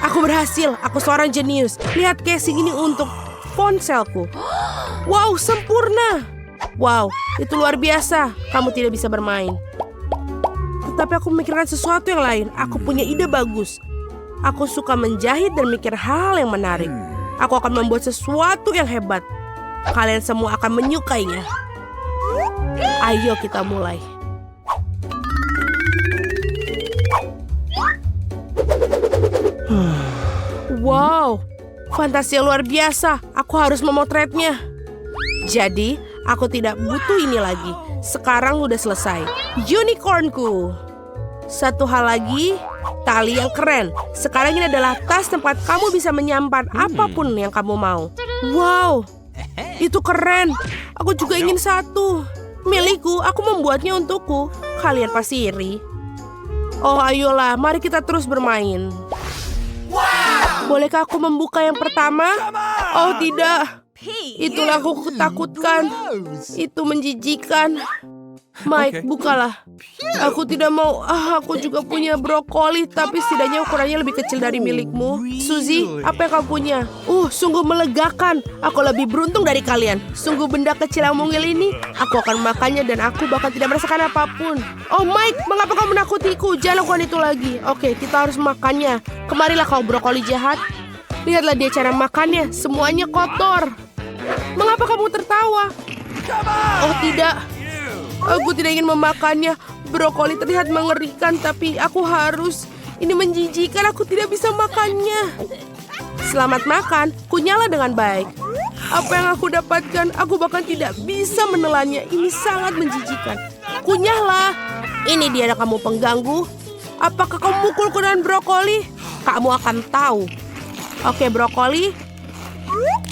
Aku berhasil. Aku seorang jenius. Lihat casing ini untuk ponselku. Wow, sempurna. Wow, itu luar biasa. Kamu tidak bisa bermain. Tetapi aku memikirkan sesuatu yang lain. Aku punya ide bagus. Aku suka menjahit dan mikir hal yang menarik. Aku akan membuat sesuatu yang hebat. Kalian semua akan menyukainya. Ayo kita mulai. Wow, fantasi yang luar biasa. Aku harus memotretnya. Jadi, aku tidak butuh ini lagi. Sekarang udah selesai. Unicornku. Satu hal lagi, tali yang keren. Sekarang ini adalah tas tempat kamu bisa menyimpan apapun yang kamu mau. Wow, itu keren. Aku juga ingin satu. Milikku, aku membuatnya untukku. Kalian pasti iri. Oh, ayolah, mari kita terus bermain. Bolehkah aku membuka yang pertama? Oh, tidak. Itulah aku ketakutkan. Itu menjijikan. Mike, bukalah. Aku tidak mau. Aku juga punya brokoli, tapi setidaknya ukurannya lebih kecil dari milikmu. Suzy, apa yang kau punya? Sungguh melegakan. Aku lebih beruntung dari kalian. Sungguh benda kecil yang mungil ini. Aku akan makannya dan aku bahkan tidak merasakan apapun. Oh Mike, mengapa kau menakutiku? Jangan lakukan itu lagi. Oke, kita harus makannya. Kemarilah kau brokoli jahat. Lihatlah dia cara makannya. Semuanya kotor. Mengapa kamu tertawa? Oh tidak. Aku tidak ingin memakannya. Brokoli terlihat mengerikan, tapi aku harus. Ini menjijikan, aku tidak bisa makannya. Selamat makan, kunyala dengan baik. Apa yang aku dapatkan, aku bahkan tidak bisa menelannya. Ini sangat menjijikan. Kunyahlah. Ini dia kamu pengganggu. Apakah kamu mukulku dengan brokoli? Kamu akan tahu. Oke, brokoli.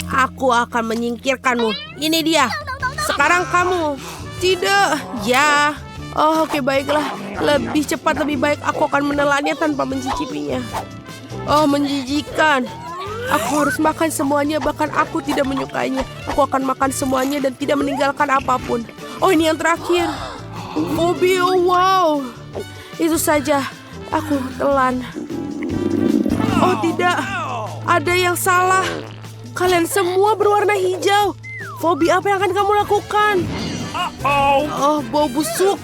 Aku akan menyingkirkanmu. Ini dia. Sekarang kamu. Tidak, ya. Oh, oke, baiklah. Lebih cepat, lebih baik. Aku akan menelannya tanpa mencicipinya. Oh, menjijikan. Aku harus makan semuanya, bahkan aku tidak menyukainya. Aku akan makan semuanya dan tidak meninggalkan apapun. Oh, ini yang terakhir. Bobby, oh wow. Itu saja. Aku telan. Oh, tidak. Ada yang salah. Kalian semua berwarna hijau. Bobby, apa yang akan kamu lakukan? Oh, bau busuk.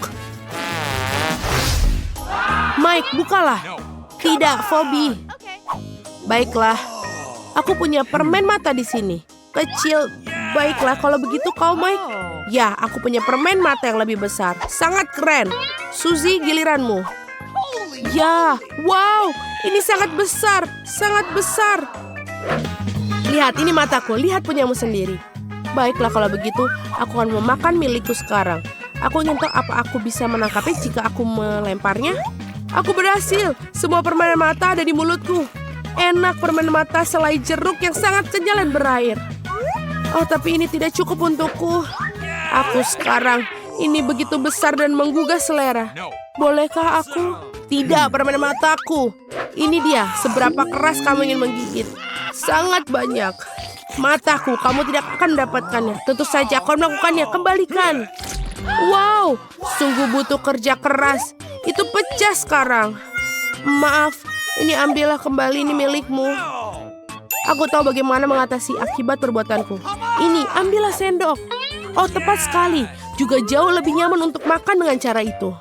Mike, bukalah. Tidak, Bobby. Baiklah. Aku punya permen mata di sini. Kecil. Baiklah, kalau begitu kau, Mike. Ya, aku punya permen mata yang lebih besar. Sangat keren. Suzy, giliranmu. Ya, wow. Ini sangat besar. Sangat besar. Lihat, ini mataku. Lihat punyamu sendiri. Baiklah, kalau begitu, aku akan memakan milikku sekarang. Aku ingin tahu apa aku bisa menangkapnya jika aku melemparnya. Aku berhasil. Semua permen mata ada di mulutku. Enak permen mata selai jeruk yang sangat kenyal dan berair. Oh, tapi ini tidak cukup untukku. Aku sekarang, ini begitu besar dan menggugah selera. Bolehkah aku? Tidak, permen mataku. Ini dia, seberapa keras kamu ingin menggigit. Sangat banyak. Mataku, kamu tidak akan mendapatkannya. Tentu saja kau melakukannya, kembalikan. Wow, sungguh butuh kerja keras. Itu pecah sekarang. Maaf, ini ambillah kembali, ini milikmu. Aku tahu bagaimana mengatasi akibat perbuatanku. Ini, ambillah sendok. Oh, tepat sekali. Juga jauh lebih nyaman untuk makan dengan cara itu.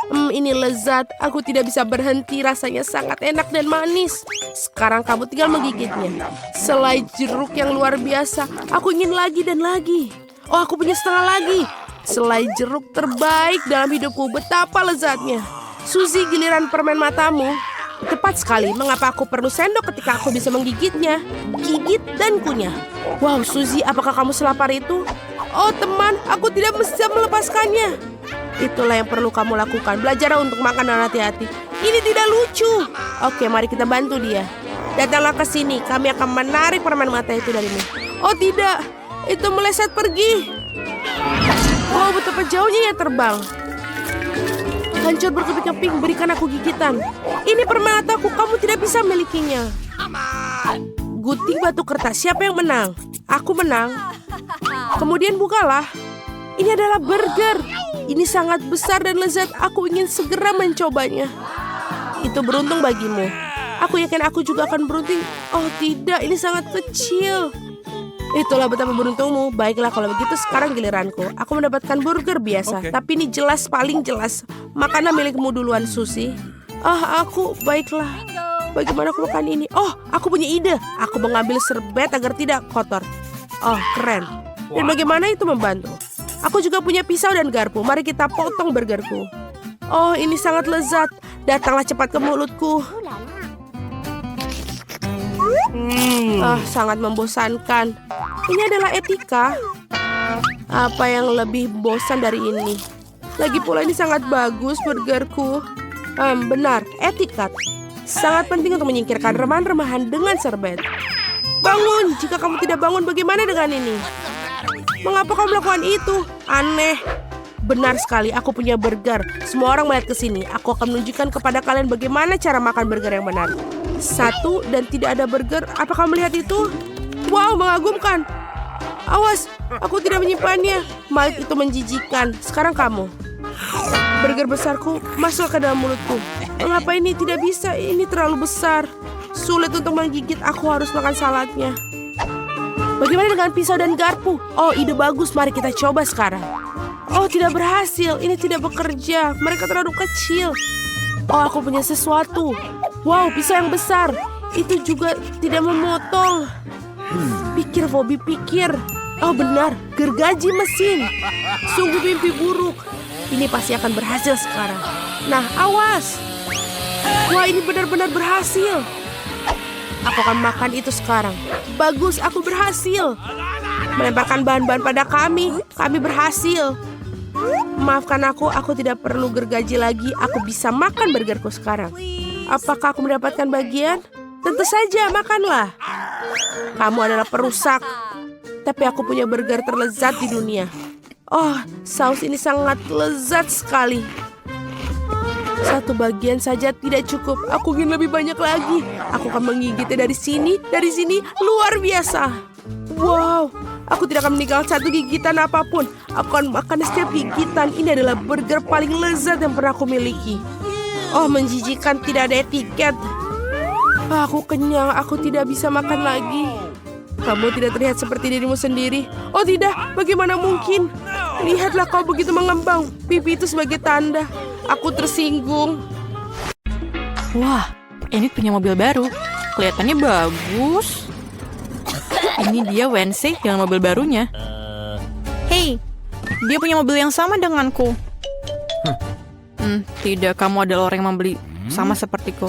Ini lezat. Aku tidak bisa berhenti. Rasanya sangat enak dan manis. Sekarang kamu tinggal menggigitnya. Selai jeruk yang luar biasa. Aku ingin lagi dan lagi. Oh, aku punya setengah lagi. Selai jeruk terbaik dalam hidupku. Betapa lezatnya. Suzy, giliran permen matamu. Tepat sekali. Mengapa aku perlu sendok ketika aku bisa menggigitnya? Gigit dan kunyah. Wow, Suzy, apakah kamu selapar itu? Oh, teman, aku tidak bisa melepaskannya. Itulah yang perlu kamu lakukan. Belajarlah untuk makan dan hati-hati. Ini tidak lucu. Oke, mari kita bantu dia. Datanglah ke sini. Kami akan menarik permen mata itu darimu. Oh tidak, itu meleset pergi. Wow, betapa jauhnya ia terbang. Hancur berkeping-keping, berikan aku gigitan. Ini permen mataku, kamu tidak bisa memilikinya. Gunting batu kertas, siapa yang menang? Aku menang. Kemudian bukalah. Ini adalah burger. ini sangat besar dan lezat. Aku ingin segera mencobanya. Itu beruntung bagimu. Aku yakin aku juga akan beruntung. Oh tidak, ini sangat kecil. Itulah betapa beruntungmu. Baiklah kalau begitu sekarang giliranku. Aku mendapatkan burger biasa. Tapi ini jelas, paling jelas makanan milikmu duluan, Susi. Aku, baiklah. Bagaimana aku makan ini? Oh, aku punya ide. Aku mengambil serbet agar tidak kotor. Oh, keren. Dan bagaimana itu membantu? Aku juga punya pisau dan garpu. Mari kita potong burgerku. Oh, ini sangat lezat. Datanglah cepat ke mulutku. Sangat membosankan. Ini adalah etika. Apa yang lebih bosan dari ini? Lagi pula ini sangat bagus burgerku. Benar, etikat. Sangat penting untuk menyingkirkan remahan-remahan dengan serbet. Bangun, jika kamu tidak bangun bagaimana dengan ini? Mengapa kamu melakukan itu? Aneh. Benar sekali, aku punya burger. Semua orang melihat ke sini. Aku akan menunjukkan kepada kalian bagaimana cara makan burger yang benar. 1 dan tidak ada burger. Apa kamu melihat itu? Wow, mengagumkan. Awas, aku tidak menyimpannya. Mike, itu menjijikan. Sekarang kamu. Burger besarku masuk ke dalam mulutku. Mengapa ini tidak bisa? Ini terlalu besar. Sulit untuk menggigit. Aku harus makan saladnya. Bagaimana dengan pisau dan garpu? Oh, ide bagus. Mari kita coba sekarang. Oh, tidak berhasil. Ini tidak bekerja. Mereka terlalu kecil. Oh, aku punya sesuatu. Wow, pisau yang besar. Itu juga tidak memotong. Pikir, Bobby, pikir. Oh, benar. Gergaji mesin. Sungguh mimpi buruk. Ini pasti akan berhasil sekarang. Nah, awas. Wah, ini benar-benar berhasil. Aku akan makan itu sekarang. Bagus, aku berhasil. Melemparkan bahan-bahan pada kami. Kami berhasil. Maafkan aku tidak perlu gergaji lagi. Aku bisa makan burgerku sekarang. Apakah aku mendapatkan bagian? Tentu saja, makanlah. Kamu adalah perusak. Tapi aku punya burger terlezat di dunia. Oh, saus ini sangat lezat sekali. 1 bagian saja tidak cukup. Aku ingin lebih banyak lagi. Aku akan menggigitnya dari sini, luar biasa. Wow, aku tidak akan meninggalkan 1 gigitan apapun. Aku akan makan setiap gigitan. Ini adalah burger paling lezat yang pernah aku miliki. Oh, menjijikan, tidak ada etiket. Aku kenyang, aku tidak bisa makan lagi. Kamu tidak terlihat seperti dirimu sendiri. Oh tidak, bagaimana mungkin? Lihatlah kau begitu mengembang. Pipi itu sebagai tanda. Aku tersinggung. Wah, Enid punya mobil baru. Kelihatannya bagus. Ini dia Wednesday dengan mobil barunya. Hey, dia punya mobil yang sama denganku. Tidak, kamu adalah orang yang membeli sama sepertiku.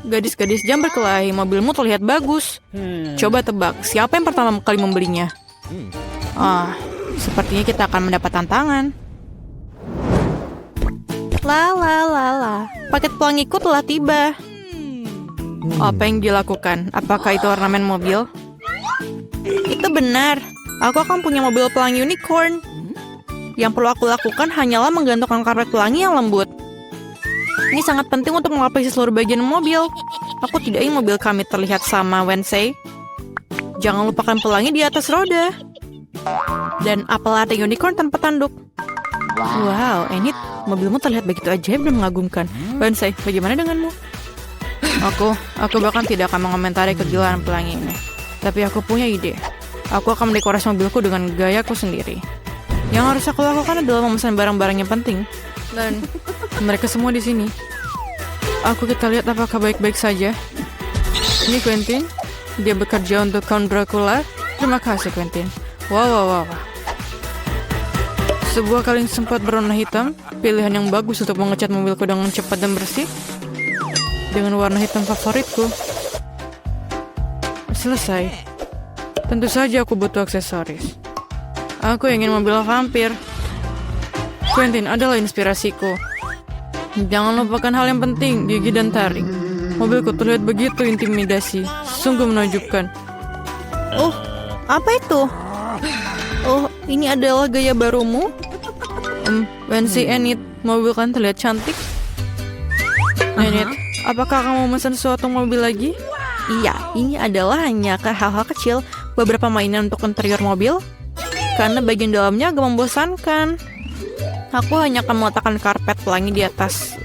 Gadis-gadis jam berkelahi, mobilmu terlihat bagus. Coba tebak, siapa yang pertama kali membelinya? Sepertinya kita akan mendapat tantangan. Paket pelangiku telah tiba. Apa yang dilakukan? Apakah itu ornamen mobil? Itu benar. Aku akan punya mobil pelangi unicorn. Yang perlu aku lakukan hanyalah menggantungkan karpet pelangi yang lembut. Ini sangat penting untuk melapisi seluruh bagian mobil. Aku tidak ingin mobil kami terlihat sama Wednesday. Jangan lupakan pelangi di atas roda. Dan apel latte unicorn tanpa tanduk. Wow, Enid, mobilmu terlihat begitu ajaib dan mengagumkan. Wednesday, bagaimana denganmu? Aku bahkan tidak akan mengomentari kegilaan pelangi ini. Tapi aku punya ide. Aku akan mendekorasi mobilku dengan gayaku sendiri. Yang harus aku lakukan adalah memesan barang-barang yang penting. Dan mereka semua di sini. Kita lihat apakah baik-baik saja. Ini Quentin. Dia bekerja untuk Count Dracula. Terima kasih, Quentin. Wow. Sebuah kaleng sempat berwarna hitam. Pilihan yang bagus untuk mengecat mobilku dengan cepat dan bersih. Dengan warna hitam favoritku. Selesai. Tentu saja aku butuh aksesoris. Aku ingin mobil vampir. Quentin adalah inspirasiku. Jangan lupakan hal yang penting, gigi dan taring. Mobilku terlihat begitu intimidasi. Sungguh menakjubkan. Oh, apa itu? Oh, ini adalah gaya barumu? Wednesday, Enid, mobil kan terlihat cantik. Enid, apakah kamu memesan suatu mobil lagi? Iya, ini adalah hanya hal-hal kecil. Beberapa mainan untuk interior mobil. Karena bagian dalamnya agak membosankan. Aku hanya akan meletakkan karpet pelangi di atas.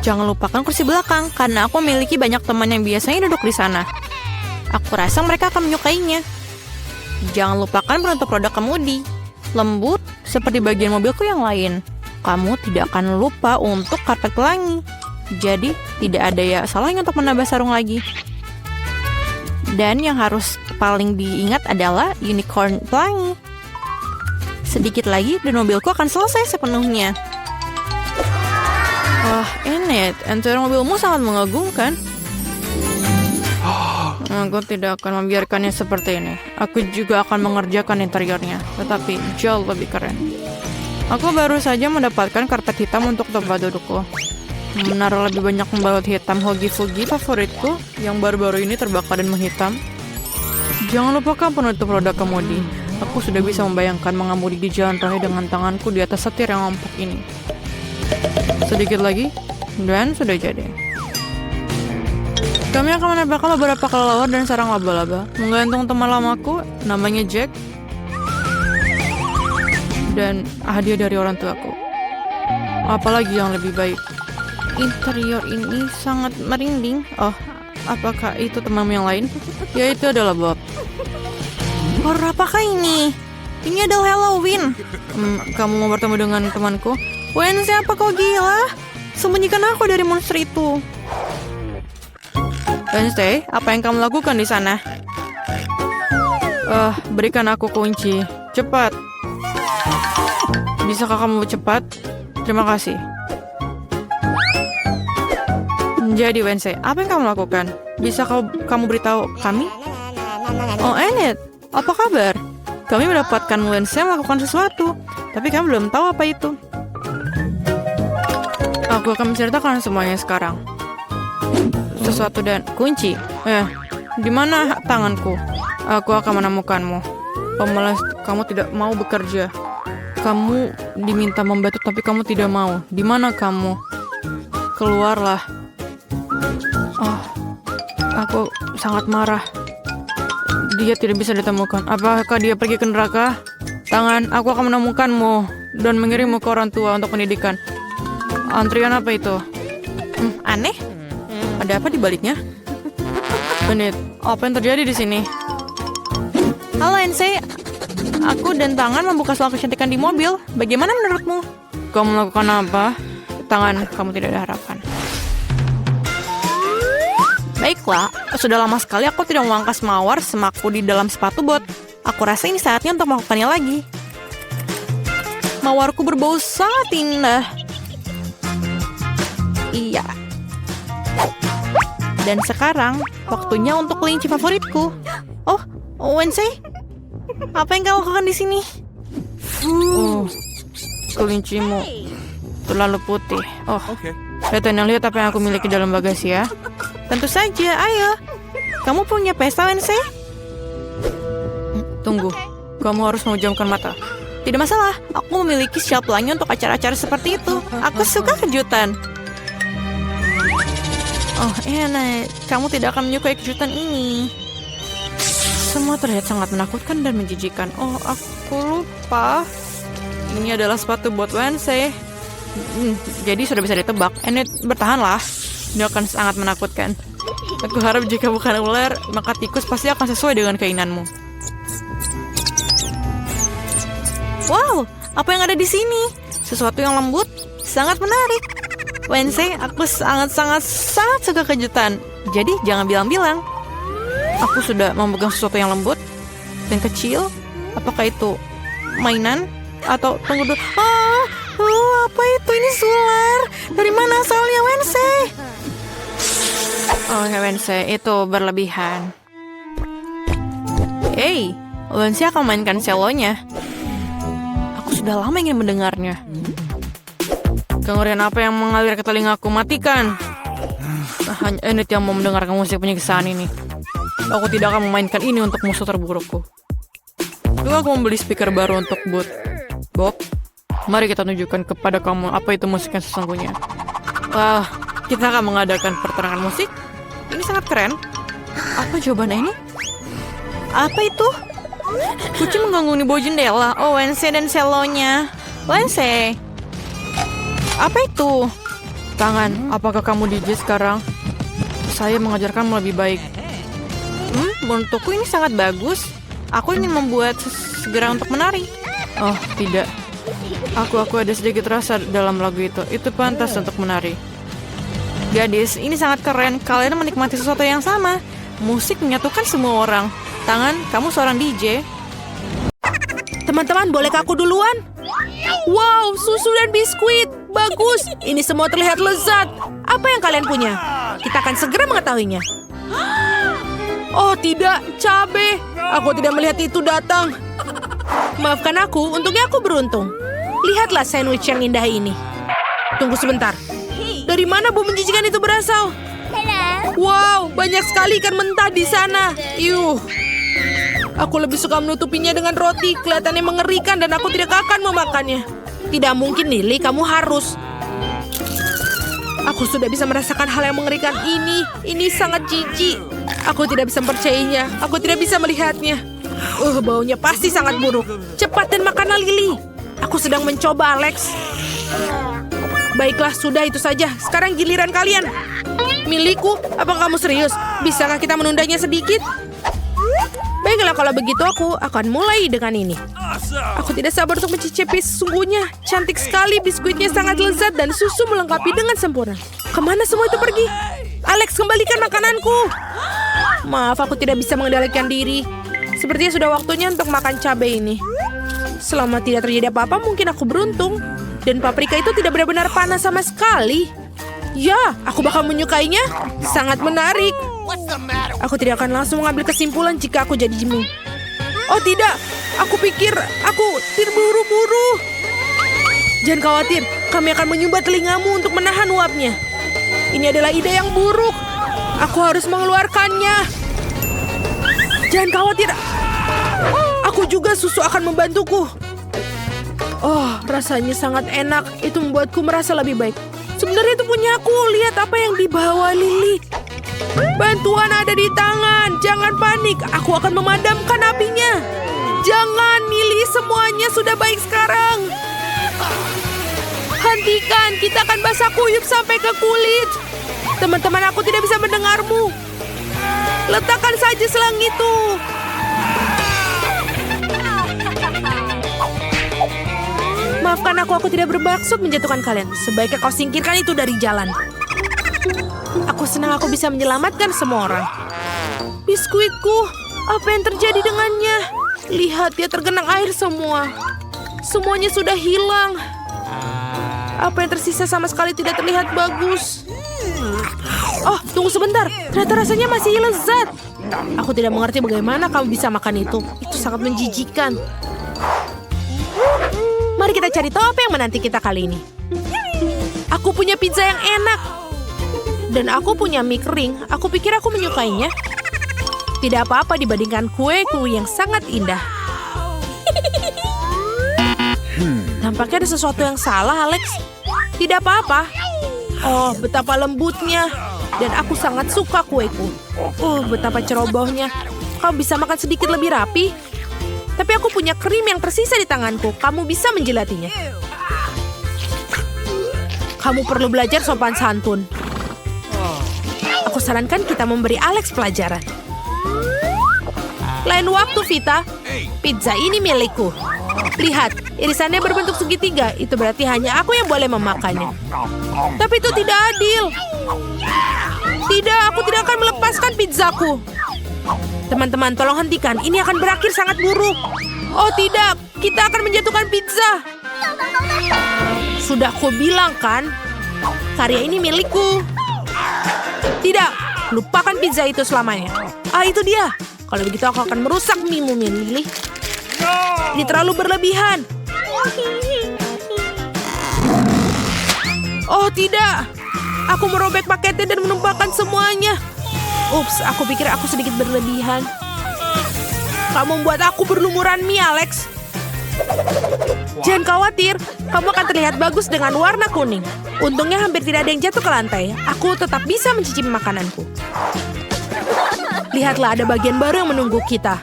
Jangan lupakan kursi belakang, karena aku memiliki banyak teman yang biasanya duduk di sana. Aku rasa mereka akan menyukainya. Jangan lupakan penutup roda kemudi. Lembut, seperti bagian mobilku yang lain. Kamu tidak akan lupa untuk karpet pelangi. Jadi, tidak ada ya salahnya untuk menambah sarung lagi. Dan yang harus paling diingat adalah unicorn pelangi. Sedikit lagi dan mobilku akan selesai sepenuhnya. Wah, Enid, interior mobilmu sangat mengagumkan. Aku tidak akan membiarkannya seperti ini. Aku juga akan mengerjakan interiornya, tetapi jauh lebih keren. Aku baru saja mendapatkan karpet hitam untuk tempat dudukku. Menaruh lebih banyak pembalut hitam hogi-fugi favoritku yang baru-baru ini terbakar dan menghitam. Jangan lupakan penutup roda kemudi. Aku sudah bisa membayangkan mengemudi di jalan raya dengan tanganku di atas setir yang empuk ini. Sedikit lagi, dan sudah jadi. Kami akan menambahkan beberapa kelelawar dan sarang laba-laba. Menggantung teman lamaku, namanya Jack. Dan hadiah dari orang tuaku. Apalagi yang lebih baik. Interior ini sangat merinding. Oh, apakah itu temanmu yang lain? Ya, itu adalah Bob. Horor apakah ini? Ini adalah Halloween. Kamu mau bertemu dengan temanku? Wednesday, apa kau gila? Sembunyikan aku dari monster itu. Wednesday, apa yang kamu lakukan di sana? Berikan aku kunci. Cepat. Bisakah kamu cepat? Terima kasih. Jadi Wednesday, apa yang kamu lakukan? Bisa kamu beritahu kami? Oh, Enid, apa kabar? Kami mendapatkan Wednesday melakukan sesuatu, tapi kami belum tahu apa itu. Aku akan menceritakan semuanya sekarang. Sesuatu dan kunci. Di mana tanganku? Aku akan menemukanmu. Pemalas, kamu tidak mau bekerja. Kamu diminta membantu, tapi kamu tidak mau. Di mana kamu? Keluarlah. Oh, aku sangat marah. Dia tidak bisa ditemukan. Apakah dia pergi ke neraka? Tangan, aku akan menemukanmu dan mengirimmu ke orang tua untuk pendidikan. Antrian apa itu? Aneh. Ada apa di baliknya? Benit, apa yang terjadi di sini? Halo, Ensei. Aku dan Tangan membuka soal kecantikan di mobil. Bagaimana menurutmu? Kamu melakukan apa? Tangan, kamu tidak ada harapan. Baiklah, sudah lama sekali aku tidak memangkas mawar semaku di dalam sepatu bot. Aku rasa ini saatnya untuk melakukannya lagi. Mawarku berbau sangat indah. Iya. Dan sekarang, waktunya untuk kelinci favoritku. Oh, Wednesday. Apa yang kau lakukan di sini? Kelincimu terlalu putih. Lihat apa yang aku miliki dalam bagasi ya. Tentu saja, ayo. Kamu punya pesta, Wednesday? Tunggu, kamu harus memejamkan mata. Tidak masalah, aku memiliki shelf pelangi untuk acara-acara seperti itu. Aku suka kejutan. Oh, enak. Kamu tidak akan menyukai kejutan ini. Semua terlihat sangat menakutkan dan menjijikan. Oh, aku lupa. Ini adalah sepatu buat Wednesday. Jadi sudah bisa ditebak. Enid, bertahanlah. Ini akan sangat menakutkan. Aku harap jika bukan ular, maka tikus pasti akan sesuai dengan keinginanmu. Wow, apa yang ada di sini? Sesuatu yang lembut, sangat menarik. Wednesday, aku sangat suka kejutan. Jadi jangan bilang-bilang. Aku sudah memegang sesuatu yang lembut dan kecil. Apakah itu mainan? Atau tunggu dulu. Apa itu? Ini sular. Dari mana asalnya, Wednesday? Oh, Wednesday, itu berlebihan. Hey, Wednesday akan mainkan selonya. Aku sudah lama ingin mendengarnya. Kengerian apa yang mengalir ke telingaku? Matikan. Hanya Enid yang mau mendengarkan musik penyiksaan ini. Aku tidak akan memainkan ini untuk musuh terburukku. Lalu aku membeli speaker baru untuk Bob. Mari kita tunjukkan kepada kamu apa itu musik yang sesungguhnya. Wah, kita akan mengadakan pertarungan musik. Ini sangat keren. Apa jawabannya ini? Apa itu? Kucing mengganggu di bawah jendela. Oh, Wednesday dan selonya. Wednesday, Apa itu? Tangan, apakah kamu DJ sekarang? Saya mengajarkanmu lebih baik. Menurutku ini sangat bagus. Aku ingin membuat segera untuk menari. Oh, tidak. Aku ada sedikit rasa dalam lagu itu. Itu pantas untuk menari. Gadis, ini sangat keren. Kalian menikmati sesuatu yang sama. Musik menyatukan semua orang. Tangan, kamu seorang DJ. Teman-teman, bolehkah aku duluan? Wow, susu dan biskuit. Bagus. Ini semua terlihat lezat. Apa yang kalian punya? Kita akan segera mengetahuinya. Oh tidak, cabe. Aku tidak melihat itu datang. Maafkan aku, untungnya aku beruntung. Lihatlah sandwich yang indah ini. Tunggu sebentar. Dari mana bau menjijikan itu berasal? Wow, banyak sekali ikan mentah di sana. Aku lebih suka menutupinya dengan roti. Kelihatannya mengerikan dan aku tidak akan memakannya. Tidak mungkin, Lily. Kamu harus. Aku sudah bisa merasakan hal yang mengerikan ini. Ini sangat jijik. Aku tidak bisa mempercayainya. Aku tidak bisa melihatnya. Baunya pasti sangat buruk. Cepat dan makanlah, Lily. Aku sedang mencoba, Alex. Baiklah, sudah itu saja. Sekarang giliran kalian. Milikku, apa kamu serius? Bisakah kita menundanya sedikit? Baiklah, kalau begitu aku akan mulai dengan ini. Aku tidak sabar untuk mencicipi sesungguhnya. Cantik sekali, biskuitnya sangat lezat dan susu melengkapi dengan sempurna. Kemana semua itu pergi? Alex, kembalikan makananku. Maaf, aku tidak bisa mengendalikan diri. Sepertinya sudah waktunya untuk makan cabai ini. Selama tidak terjadi apa-apa, mungkin aku beruntung. Dan paprika itu tidak benar-benar panas sama sekali. Ya, aku bakal menyukainya. Sangat menarik. Aku tidak akan langsung mengambil kesimpulan jika aku jadi Jimmy. Oh tidak, aku pikir aku terburu-buru. Jangan khawatir, kami akan menyumbat telingamu untuk menahan uapnya. Ini adalah ide yang buruk. Aku harus mengeluarkannya. Jangan khawatir, aku juga susu akan membantuku. Oh, rasanya sangat enak. Itu membuatku merasa lebih baik. Sebenarnya itu punya aku. Lihat apa yang dibawa Lily. Bantuan ada di tangan. Jangan panik. Aku akan memadamkan apinya. Jangan, Lily. Semuanya sudah baik sekarang. Hentikan. Kita akan basah kuyup sampai ke kulit. Teman-teman, aku tidak bisa mendengarmu. Letakkan saja selang itu. Maafkan aku tidak bermaksud menjatuhkan kalian. Sebaiknya kau singkirkan itu dari jalan. Aku senang aku bisa menyelamatkan semua orang. Biskuitku, apa yang terjadi dengannya? Lihat, dia tergenang air semua. Semuanya sudah hilang. Apa yang tersisa sama sekali tidak terlihat bagus. Oh, tunggu sebentar. Ternyata rasanya masih lezat. Aku tidak mengerti bagaimana kamu bisa makan itu. Itu sangat menjijikan. Mari kita cari tahu apa yang menanti kita kali ini. Aku punya pizza yang enak. Dan aku punya mie kering. Aku pikir aku menyukainya. Tidak apa-apa dibandingkan kue-kue yang sangat indah. Nampaknya ada sesuatu yang salah, Alex. Tidak apa-apa. Oh, betapa lembutnya. Dan aku sangat suka kueku. Betapa cerobohnya. Kamu bisa makan sedikit lebih rapi? Tapi aku punya krim yang tersisa di tanganku. Kamu bisa menjilatinya. Kamu perlu belajar sopan santun. Aku sarankan kita memberi Alex pelajaran. Lain waktu, Vita. Pizza ini milikku. Lihat, irisannya berbentuk segitiga. Itu berarti hanya aku yang boleh memakannya. Tapi itu tidak adil. Tidak, aku tidak akan melepaskan pizzaku. Teman-teman, tolong hentikan. Ini akan berakhir sangat buruk. Oh tidak, kita akan menjatuhkan pizza. Sudah aku bilang kan, karya ini milikku. Tidak, lupakan pizza itu selamanya. Itu dia. Kalau begitu aku akan merusak mie-mu, Lily. Ini terlalu berlebihan. Oh tidak, aku merobek paketnya dan menumpahkan semuanya. Ups, aku pikir aku sedikit berlebihan. Kamu membuat aku berlumuran mie, Alex. Jangan khawatir, kamu akan terlihat bagus dengan warna kuning. Untungnya hampir tidak ada yang jatuh ke lantai. Aku tetap bisa mencicipi makananku. Lihatlah, ada bagian baru yang menunggu kita.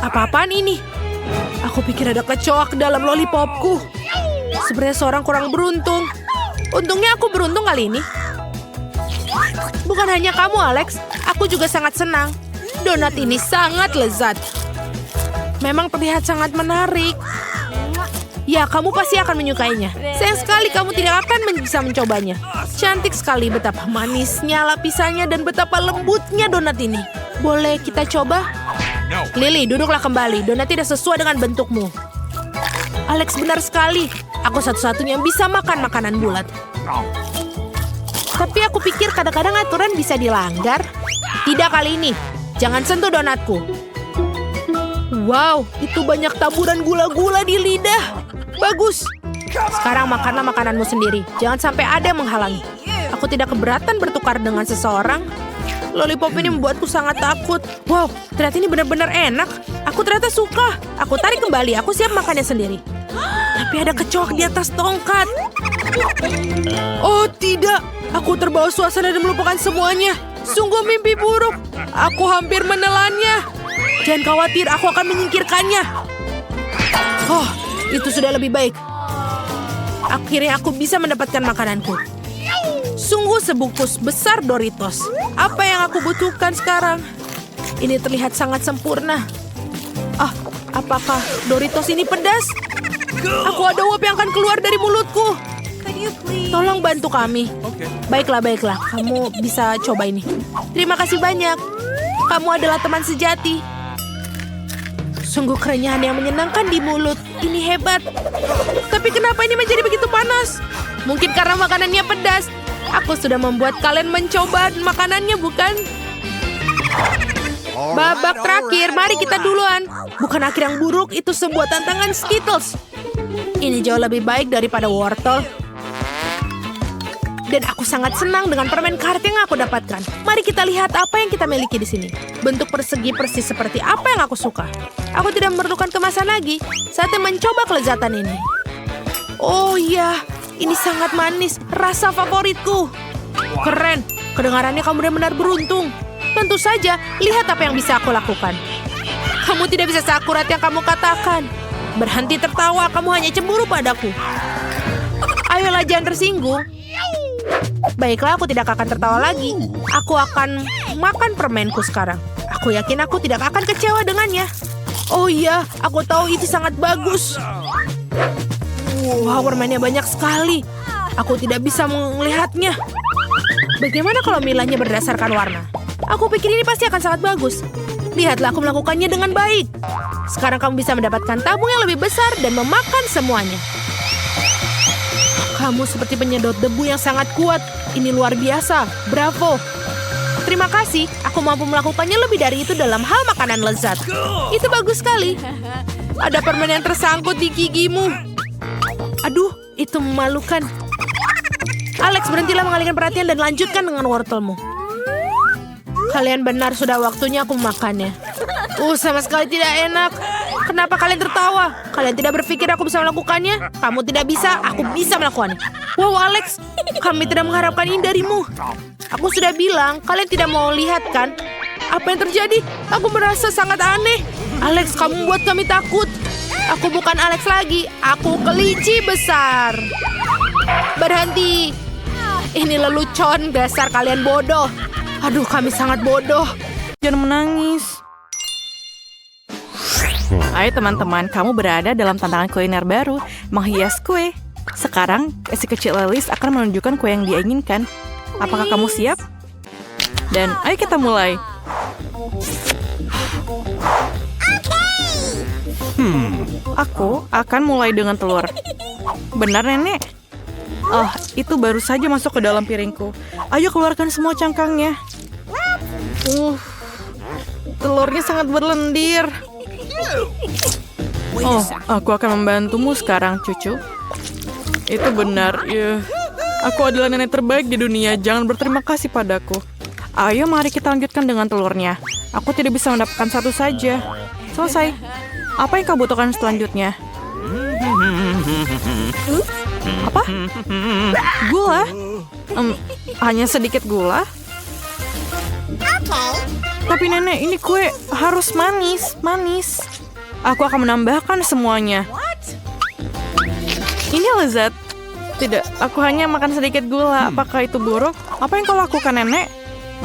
Apa-apaan ini? Aku pikir ada kecoak dalam lollipopku. Sebenarnya seorang kurang beruntung. Untungnya aku beruntung kali ini. Bukan hanya kamu, Alex. Aku juga sangat senang. Donat ini sangat lezat. Memang terlihat sangat menarik. Ya, kamu pasti akan menyukainya. Sayang sekali kamu tidak akan bisa mencobanya. Cantik sekali betapa manisnya lapisannya dan betapa lembutnya donat ini. Boleh kita coba? Lily, duduklah kembali. Donat tidak sesuai dengan bentukmu. Alex, benar sekali. Aku satu-satunya yang bisa makan makanan bulat. Tapi aku pikir kadang-kadang aturan bisa dilanggar. Tidak kali ini. Jangan sentuh donatku. Wow, itu banyak taburan gula-gula di lidah. Bagus. Sekarang makanlah makananmu sendiri. Jangan sampai ada yang menghalangi. Aku tidak keberatan bertukar dengan seseorang. Lollipop ini membuatku sangat takut. Wow, ternyata ini benar-benar enak. Aku ternyata suka. Aku tarik kembali. Aku siap makannya sendiri. Tapi ada kecoak di atas tongkat. Oh tidak. Aku terbawa suasana dan melupakan semuanya. Sungguh mimpi buruk. Aku hampir menelannya. Jangan khawatir, aku akan menyingkirkannya. Oh, itu sudah lebih baik. Akhirnya aku bisa mendapatkan makananku. Sungguh sebungkus besar Doritos. Apa yang aku butuhkan sekarang? Ini terlihat sangat sempurna. Ah, apakah Doritos ini pedas? Aku ada uap yang akan keluar dari mulutku. Tolong bantu kami. Baiklah, baiklah. Kamu bisa coba ini. Terima kasih banyak. Kamu adalah teman sejati. Sungguh kerenyahan yang menyenangkan di mulut. Ini hebat. Tapi kenapa ini menjadi begitu panas? Mungkin karena makanannya pedas. Aku sudah membuat kalian mencoba makanannya, bukan? Babak terakhir, mari kita duluan. Bukan akhir yang buruk, itu sebuah tantangan Skittles. Ini jauh lebih baik daripada wortel. Dan aku sangat senang dengan permen karet yang aku dapatkan. Mari kita lihat apa yang kita miliki di sini. Bentuk persegi persis seperti apa yang aku suka. Aku tidak memerlukan kemasan lagi. Saatnya mencoba kelezatan ini. Oh iya, ini sangat manis. Rasa favoritku. Keren. Kedengarannya kamu benar-benar beruntung. Tentu saja, lihat apa yang bisa aku lakukan. Kamu tidak bisa seakurat yang kamu katakan. Berhenti tertawa, kamu hanya cemburu padaku. Ayolah, jangan tersinggung. Baiklah, aku tidak akan tertawa lagi. Aku akan makan permenku sekarang. Aku yakin aku tidak akan kecewa dengannya. Oh iya, aku tahu itu sangat bagus. Wow, permennya banyak sekali. Aku tidak bisa melihatnya. Bagaimana kalau milahnya berdasarkan warna? Aku pikir ini pasti akan sangat bagus. Lihatlah, aku melakukannya dengan baik. Sekarang kamu bisa mendapatkan tabung yang lebih besar dan memakan semuanya. Kamu seperti penyedot debu yang sangat kuat. Ini luar biasa. Bravo. Terima kasih. Aku mampu melakukannya lebih dari itu dalam hal makanan lezat. Itu bagus sekali. Ada permen yang tersangkut di gigimu. Aduh, itu memalukan. Alex, berhentilah mengalihkan perhatian dan lanjutkan dengan wortelmu. Kalian benar, sudah waktunya aku memakannya. Sama sekali tidak enak. Kenapa kalian tertawa? Kalian tidak berpikir aku bisa melakukannya? Kamu tidak bisa, aku bisa melakukannya. Wow, Alex, kami tidak mengharapkan ini darimu. Aku sudah bilang, kalian tidak mau lihat kan? Apa yang terjadi? Aku merasa sangat aneh. Alex, kamu membuat kami takut. Aku bukan Alex lagi, aku kelinci besar. Berhenti. Ini lelucon, dasar kalian bodoh. Aduh, kami sangat bodoh. Jangan menangis. Ayo teman-teman, kamu berada dalam tantangan kuliner baru, menghias kue. Sekarang, si kecil Alice akan menunjukkan kue yang dia inginkan. Apakah kamu siap? Dan ayo kita mulai. Aku akan mulai dengan telur. Benar, Nenek? Oh, itu baru saja masuk ke dalam piringku. Ayo keluarkan semua cangkangnya. Telurnya sangat berlendir. Oh, aku akan membantumu sekarang, cucu. Itu benar, ya. Aku adalah nenek terbaik di dunia. Jangan berterima kasih padaku. Ayo, mari kita lanjutkan dengan telurnya. Aku tidak bisa mendapatkan satu saja. Selesai. Apa yang kau butuhkan selanjutnya? Apa? Gula? Hanya sedikit gula? Tapi nenek, ini kue harus manis. Aku akan menambahkan semuanya. Ini lezat. Tidak, aku hanya makan sedikit gula. Apakah itu buruk? Apa yang kau lakukan, Nenek?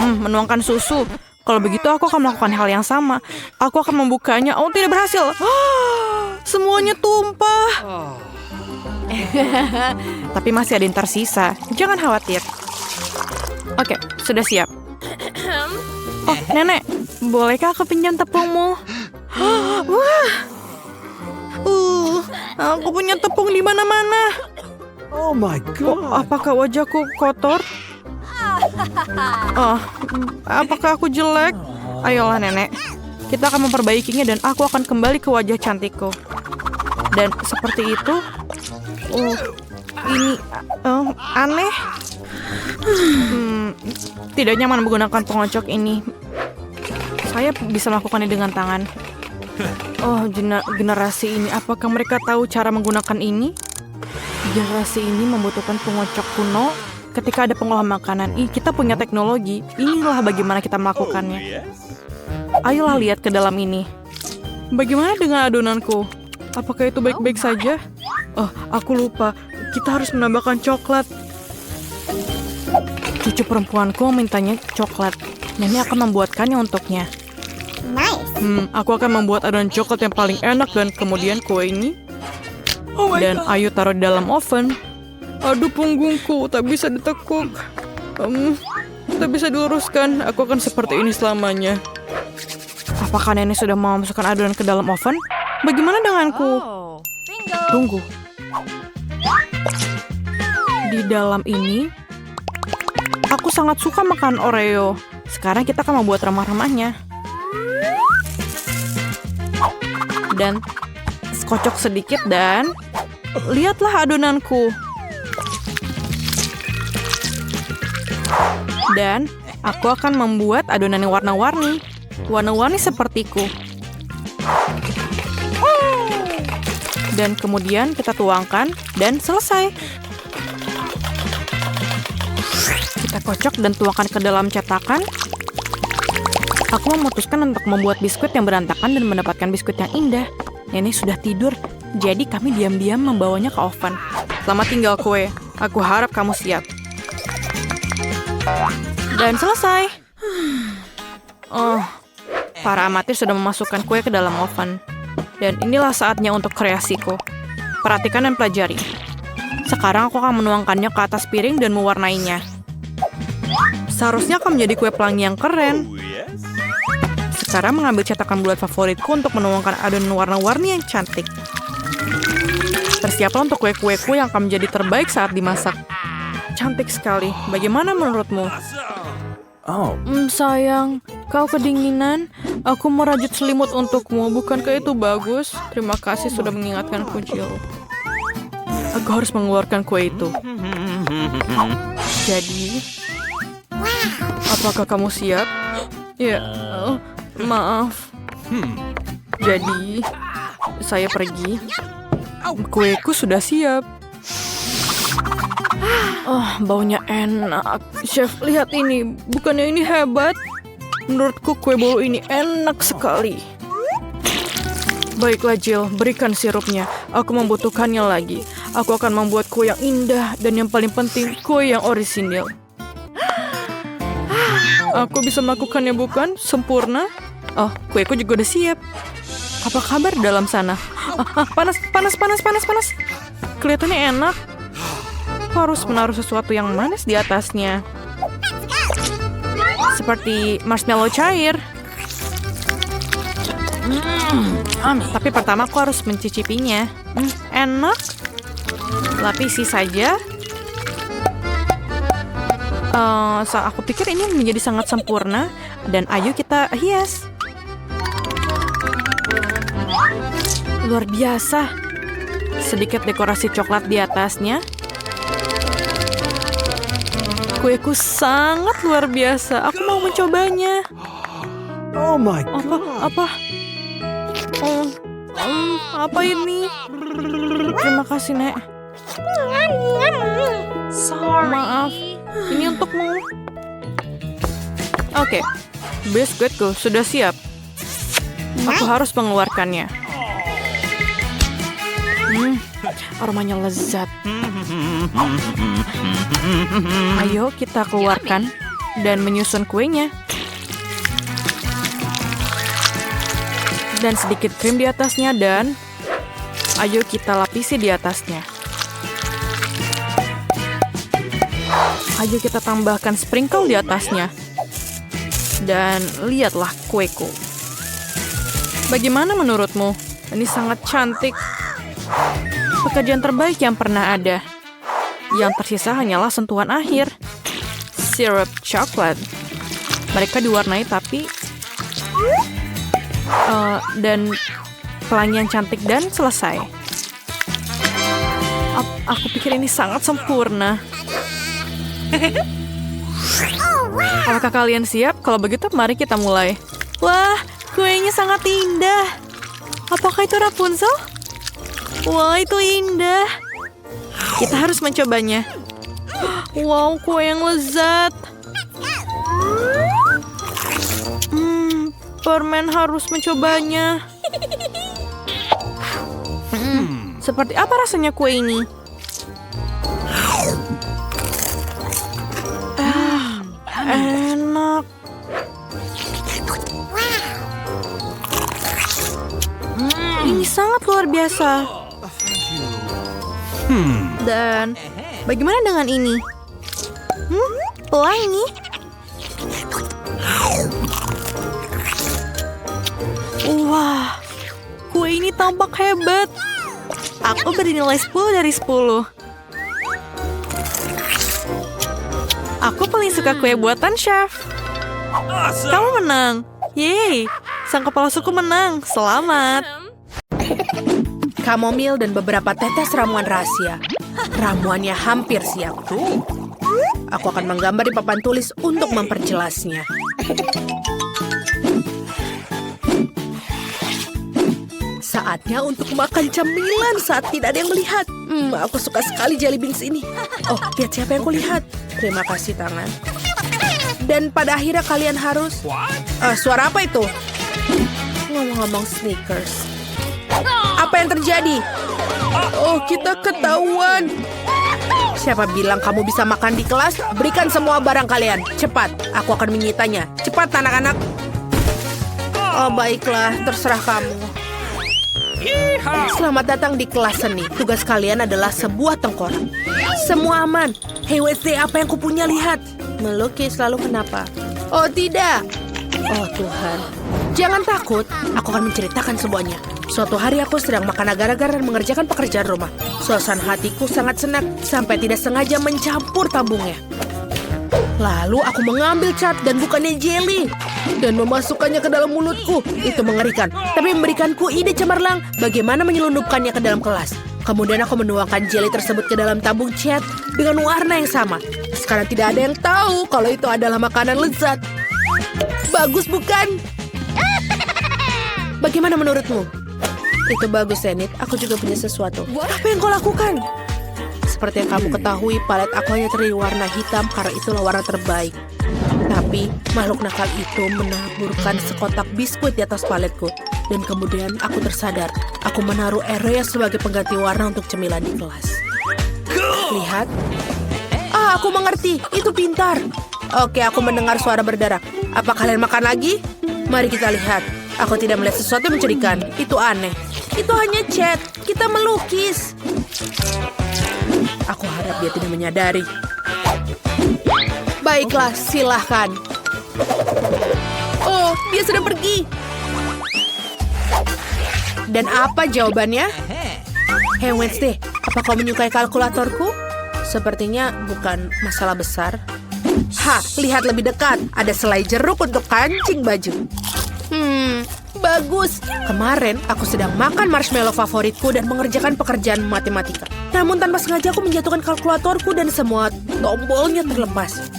Menuangkan susu. Kalau begitu aku akan melakukan hal yang sama. Aku akan membukanya. Oh, tidak berhasil. Semuanya tumpah. Tapi masih ada yang tersisa. Jangan khawatir. Oke, sudah siap. Oh, Nenek, bolehkah aku pinjam tepungmu? Wah. Aku punya tepung di mana-mana. Oh my god. Apakah wajahku kotor? Apakah aku jelek? Ayolah, Nenek. Kita akan memperbaikinya dan aku akan kembali ke wajah cantikku. Dan seperti itu. Ini aneh. Tidak nyaman menggunakan pengocok ini. Saya bisa melakukannya dengan tangan. Oh, generasi ini, apakah mereka tahu cara menggunakan ini? Generasi ini membutuhkan pengocok kuno. Ketika ada pengolahan makanan, kita punya teknologi. Inilah bagaimana kita melakukannya. Ayolah lihat ke dalam ini. Bagaimana dengan adonanku? Apakah itu baik-baik saja? Oh, aku lupa. Kita harus menambahkan coklat. Cucu perempuanku mintanya coklat. Nenek akan membuatkannya untuknya. Aku akan membuat adonan coklat yang paling enak dan kemudian kue ini. Dan ayo taruh di dalam oven. Aduh, punggungku tak bisa ditekuk. Tak bisa diluruskan. Aku akan seperti ini selamanya. Apakah Nenek sudah mau masukkan adonan ke dalam oven? Bagaimana denganku? Tunggu. Di dalam ini, aku sangat suka makan Oreo. Sekarang kita akan membuat remah-remahnya. Dan kocok sedikit dan lihatlah adonanku. Dan aku akan membuat adonan yang warna-warni. Warna-warni sepertiku. Dan kemudian kita tuangkan dan selesai. Kita kocok dan tuangkan ke dalam cetakan. Aku memutuskan untuk membuat biskuit yang berantakan dan mendapatkan biskuit yang indah. Nenek sudah tidur, jadi kami diam-diam membawanya ke oven. Selamat tinggal kue. Aku harap kamu siap. Dan selesai. Oh, para amatir sudah memasukkan kue ke dalam oven. Dan inilah saatnya untuk kreasiku. Perhatikan dan pelajari. Sekarang aku akan menuangkannya ke atas piring dan mewarnainya. Seharusnya akan menjadi kue pelangi yang keren. Sekarang mengambil cetakan bulat favoritku untuk menuangkan adonan warna-warni yang cantik. Persiaplah untuk kue-kueku yang akan menjadi terbaik saat dimasak. Cantik sekali. Bagaimana menurutmu? Sayang, kau kedinginan. Aku merajut selimut untukmu. Bukankah itu bagus? Terima kasih sudah mengingatkanku, Jill. Aku harus mengeluarkan kue itu. Jadi, apakah kamu siap? Ya, maaf. Jadi, saya pergi. Kueku sudah siap. Oh, baunya enak. Chef, lihat ini. Bukannya ini hebat? Menurutku kue bolu ini enak sekali. Baiklah, Jill. Berikan sirupnya. Aku membutuhkannya lagi. Aku akan membuat kue yang indah. Dan yang paling penting, kue yang orisinil. Aku bisa melakukannya, bukan? Sempurna. Oh, kueku juga udah siap. Apa kabar dalam sana? Panas. Kelihatannya enak. Harus menaruh sesuatu yang manis di atasnya. Seperti marshmallow cair. Tapi pertama aku harus mencicipinya. Enak. Lapisi saja. Aku pikir ini menjadi sangat sempurna. Dan ayo kita hias. Luar biasa. Sedikit dekorasi coklat di atasnya. Kueku sangat luar biasa. Aku mau mencobanya. Oh my god. Apa ini? Terima kasih, Nek. Maaf. Ini untukmu. Oke. Biskuitku sudah siap. Aku harus mengeluarkannya. Aromanya lezat. Ayo kita keluarkan dan menyusun kuenya. Dan sedikit krim di atasnya dan ayo kita lapisi di atasnya. Ayo kita tambahkan sprinkle di atasnya. Dan lihatlah kueku. Bagaimana menurutmu? Ini sangat cantik. Pekerjaan terbaik yang pernah ada. Yang tersisa hanyalah sentuhan akhir. Sirup coklat. Mereka diwarnai tapi dan pelangi yang cantik dan selesai. Aku pikir ini sangat sempurna. Apakah kalian siap? Kalau begitu mari kita mulai. Wah, kuenya sangat indah. Apakah itu Rapunzel? Wah, itu indah. Kita harus mencobanya. Wow, kue yang lezat. Permen harus mencobanya. Seperti apa rasanya kue ini? Enak. Ini sangat luar biasa. Dan bagaimana dengan ini? Pelangi. Wah, kue ini tampak hebat. Aku beri nilai 10 dari 10. Aku paling suka kue buatan chef. Kamu menang. Yeay, sang kepala suku menang. Selamat. Kamomil dan beberapa tetes ramuan rahasia. Ramuannya hampir siap. Aku akan menggambar di papan tulis untuk memperjelasnya. Saatnya untuk makan cemilan saat tidak ada yang melihat. Aku suka sekali jelly beans ini. Oh, lihat siapa yang kulihat. Terima kasih, tangan. Dan pada akhirnya kalian harus... suara apa itu? Ngomong-ngomong Snickers. Apa yang terjadi? Oh, kita ketahuan. Siapa bilang kamu bisa makan di kelas? Berikan semua barang kalian. Cepat, aku akan menyitanya. Cepat, anak-anak. Oh, baiklah. Terserah kamu. Selamat datang di kelas seni. Tugas kalian adalah sebuah tengkorak. Semua aman. Hey Wednesday, apa yang kupunya? Lihat. Melukis, lalu kenapa? Oh, tidak. Oh, Tuhan. Jangan takut. Aku akan menceritakan semuanya. Suatu hari aku sedang makan agar-agar dan mengerjakan pekerjaan rumah. Suasana hatiku sangat senang sampai tidak sengaja mencampur tabungnya. Lalu aku mengambil cat dan bukannya jelly dan memasukkannya ke dalam mulutku. Itu mengerikan, tapi memberikanku ide cemerlang bagaimana menyelundupkannya ke dalam kelas. Kemudian aku menuangkan jelly tersebut ke dalam tabung cat dengan warna yang sama. Sekarang tidak ada yang tahu kalau itu adalah makanan lezat. Bagus bukan? Bagaimana menurutmu? Itu bagus, Zenith. Aku juga punya sesuatu. Apa yang kau lakukan? Seperti yang kamu ketahui, palet aku hanya terdiri warna hitam karena itulah warna terbaik. Tapi makhluk nakal itu menaburkan sekotak biskuit di atas paletku. Dan kemudian aku tersadar, aku menaruh area sebagai pengganti warna untuk cemilan di kelas. Lihat. Aku mengerti. Itu pintar. Oke, aku mendengar suara berdarah. Apa kalian makan lagi? Mari kita lihat. Aku tidak melihat sesuatu yang mencurigakan. Itu aneh. Itu hanya cat. Kita melukis. Aku harap dia tidak menyadari. Baiklah, silahkan. Oh, dia sudah pergi. Dan apa jawabannya? Hey Wednesday, apa kau menyukai kalkulatorku? Sepertinya bukan masalah besar. Lihat lebih dekat. Ada selai jeruk untuk kancing baju. Bagus. Kemarin aku sedang makan marshmallow favoritku dan mengerjakan pekerjaan matematika. Namun tanpa sengaja aku menjatuhkan kalkulatorku dan semua tombolnya terlepas.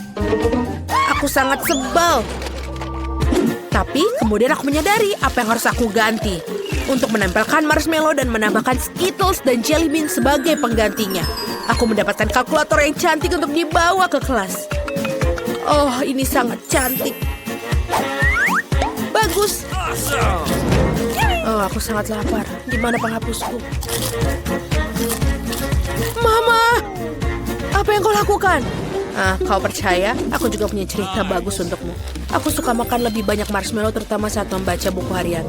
Aku sangat sebal. Tapi kemudian aku menyadari apa yang harus aku ganti. Untuk menempelkan marshmallow dan menambahkan Skittles dan jelly bean sebagai penggantinya. Aku mendapatkan kalkulator yang cantik untuk dibawa ke kelas. Oh, ini sangat cantik. Bagus. Oh, aku sangat lapar. Di mana penghapusku? Mama! Apa yang kau lakukan? Kau percaya? Aku juga punya cerita bagus untukmu. Aku suka makan lebih banyak marshmallow terutama saat membaca buku harian.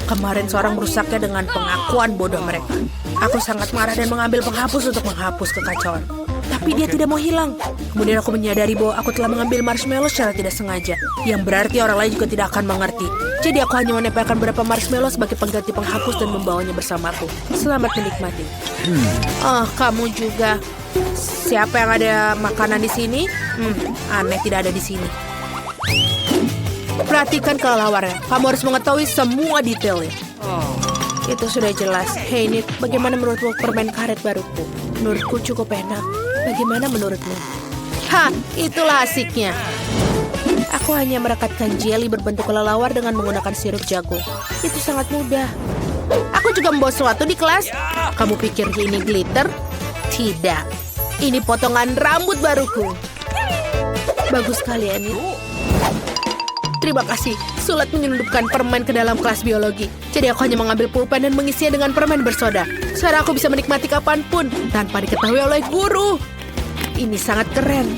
Kemarin seorang merusaknya dengan pengakuan bodoh mereka. Aku sangat marah dan mengambil penghapus untuk menghapus kekacauan. Tapi dia tidak mau hilang. Kemudian aku menyadari bahwa aku telah mengambil marshmallow secara tidak sengaja. Yang berarti orang lain juga tidak akan mengerti. Jadi aku hanya menempelkan beberapa marshmallow sebagai pengganti penghapus dan membawanya bersamaku. Selamat menikmati. Kamu juga. Siapa yang ada makanan di sini? Aneh tidak ada di sini. Perhatikan kelelawarnya. Kamu harus mengetahui semua detailnya. Itu sudah jelas. Hey Nick, bagaimana menurutmu permen karet baruku? Menurutku cukup enak. Bagaimana menurutmu? Itulah asiknya. Aku hanya merekatkan jelly berbentuk kelelawar dengan menggunakan sirup jagung. Itu sangat mudah. Aku juga membawa sesuatu di kelas. Kamu pikir ini glitter? Tidak. Ini potongan rambut baruku. Bagus sekali, Nick. Terima kasih. Sulit menyelundupkan permen ke dalam kelas biologi. Jadi aku hanya mengambil pulpen dan mengisinya dengan permen bersoda. Sekarang aku bisa menikmati kapanpun tanpa diketahui oleh guru. Ini sangat keren.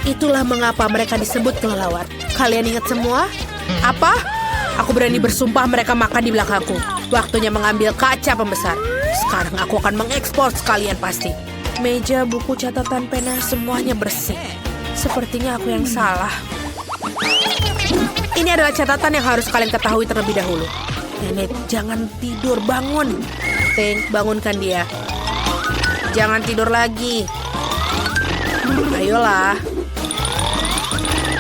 Itulah mengapa mereka disebut kelelawar. Kalian ingat semua? Apa? Aku berani bersumpah mereka makan di belakangku. Waktunya mengambil kaca pembesar. Sekarang aku akan mengekspos kalian pasti. Meja, buku, catatan, pena, semuanya bersih. Sepertinya aku yang salah. Ini adalah catatan yang harus kalian ketahui terlebih dahulu. Nenek, jangan tidur, bangun. Tank, bangunkan dia. Jangan tidur lagi. Ayolah.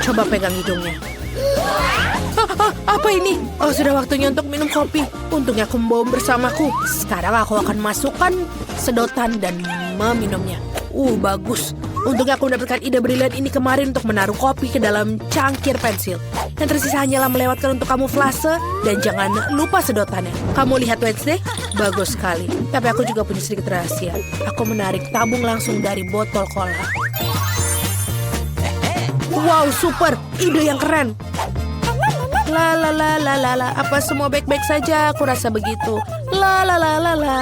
Coba pegang hidungnya. Apa ini? Oh, sudah waktunya untuk minum kopi. Untungnya aku membawa bersamaku. Sekarang aku akan masukkan sedotan dan meminumnya. Bagus. Untungnya aku mendapatkan ide brilian ini kemarin untuk menaruh kopi ke dalam cangkir pensil. Yang tersisa hanyalah melewatkan untuk kamuflase dan jangan lupa sedotannya. Kamu lihat Wednesday? Bagus sekali. Tapi aku juga punya sedikit rahasia. Aku menarik tabung langsung dari botol cola. Wow, super. Ide yang keren. La la la la la la. Apa semua baik-baik saja? Aku rasa begitu. La la la la la.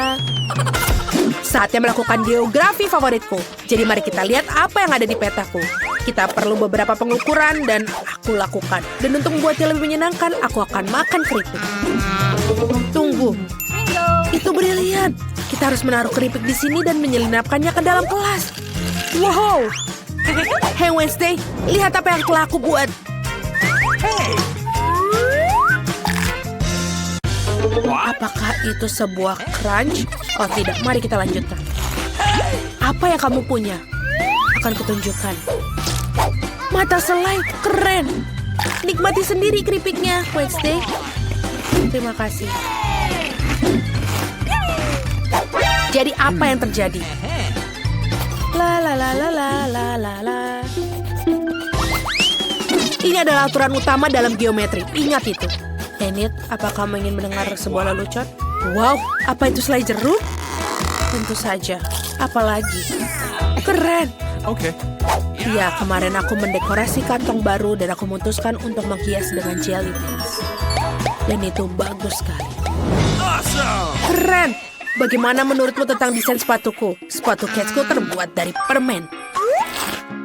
Saatnya melakukan geografi favoritku. Jadi mari kita lihat apa yang ada di petaku. Kita perlu beberapa pengukuran dan aku lakukan. Dan untuk membuatnya lebih menyenangkan, aku akan makan keripik. Tunggu. Itu brilian. Kita harus menaruh keripik di sini dan menyelinapkannya ke dalam kelas. Wow. Hey Wednesday, lihat apa yang telah aku buat. Apakah itu sebuah crunch? Oh tidak, mari kita lanjutkan. Apa yang kamu punya? Akan kutunjukkan. Mata selai, keren. Nikmati sendiri keripiknya, Wednesday. Terima kasih. Jadi apa yang terjadi? La la la la la la la la. Ini adalah aturan utama dalam geometri. Ingat itu. Enid, apa kamu ingin mendengar sebuah lelucon? Wow, apa itu selai jeruk? Tentu saja. Apalagi? Keren. Okay. Ya, kemarin aku mendekorasi kantong baru dan aku memutuskan untuk menghias dengan jelly beans. Dan itu bagus sekali. Keren. Bagaimana menurutmu tentang desain sepatuku? Sepatu Catsku terbuat dari permen.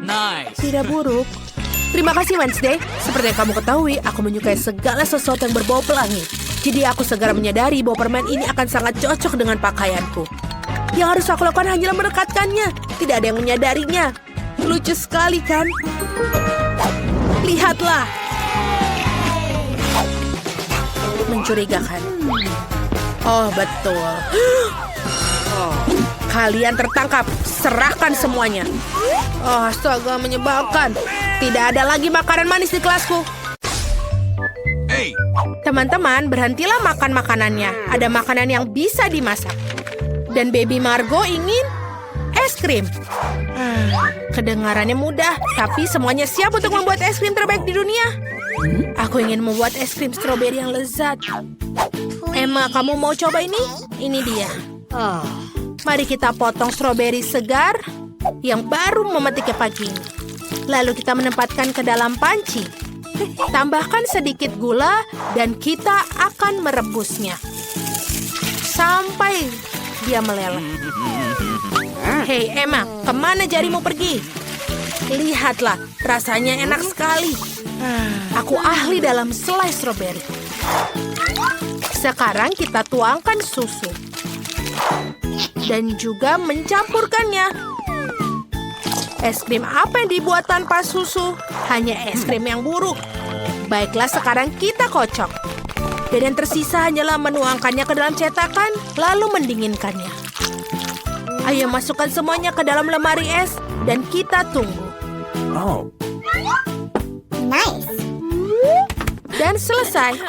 Nice. Tidak buruk. Terima kasih Wednesday. Seperti yang kamu ketahui, aku menyukai segala sesuatu yang berbau pelangi. Jadi aku segera menyadari bahwa permen ini akan sangat cocok dengan pakaianku. Yang harus aku lakukan hanyalah mendekatkannya. Tidak ada yang menyadarinya. Lucu sekali kan? Lihatlah. Mencurigakan. Oh betul. Kalian tertangkap. Serahkan semuanya. Oh, astaga, menyebalkan. Tidak ada lagi makanan manis di kelasku. Hey. Teman-teman, berhentilah makan makanannya. Ada makanan yang bisa dimasak. Dan Baby Margo ingin es krim. Kedengarannya mudah, tapi semuanya siap untuk membuat es krim terbaik di dunia. Aku ingin membuat es krim stroberi yang lezat. Emma, kamu mau coba ini? Ini dia. Mari kita potong stroberi segar yang baru memetiknya pagi ini. Lalu kita menempatkan ke dalam panci. Tambahkan sedikit gula dan kita akan merebusnya sampai dia meleleh. Hei Emma, kemana jarimu pergi? Lihatlah, rasanya enak sekali. Aku ahli dalam selai stroberi. Sekarang kita tuangkan susu dan juga mencampurkannya. Es krim apa yang dibuat tanpa susu? Hanya es krim yang buruk. Baiklah, sekarang kita kocok. Dan yang tersisa hanyalah menuangkannya ke dalam cetakan, lalu mendinginkannya. Ayo masukkan semuanya ke dalam lemari es, dan kita tunggu. Oh. Dan selesai.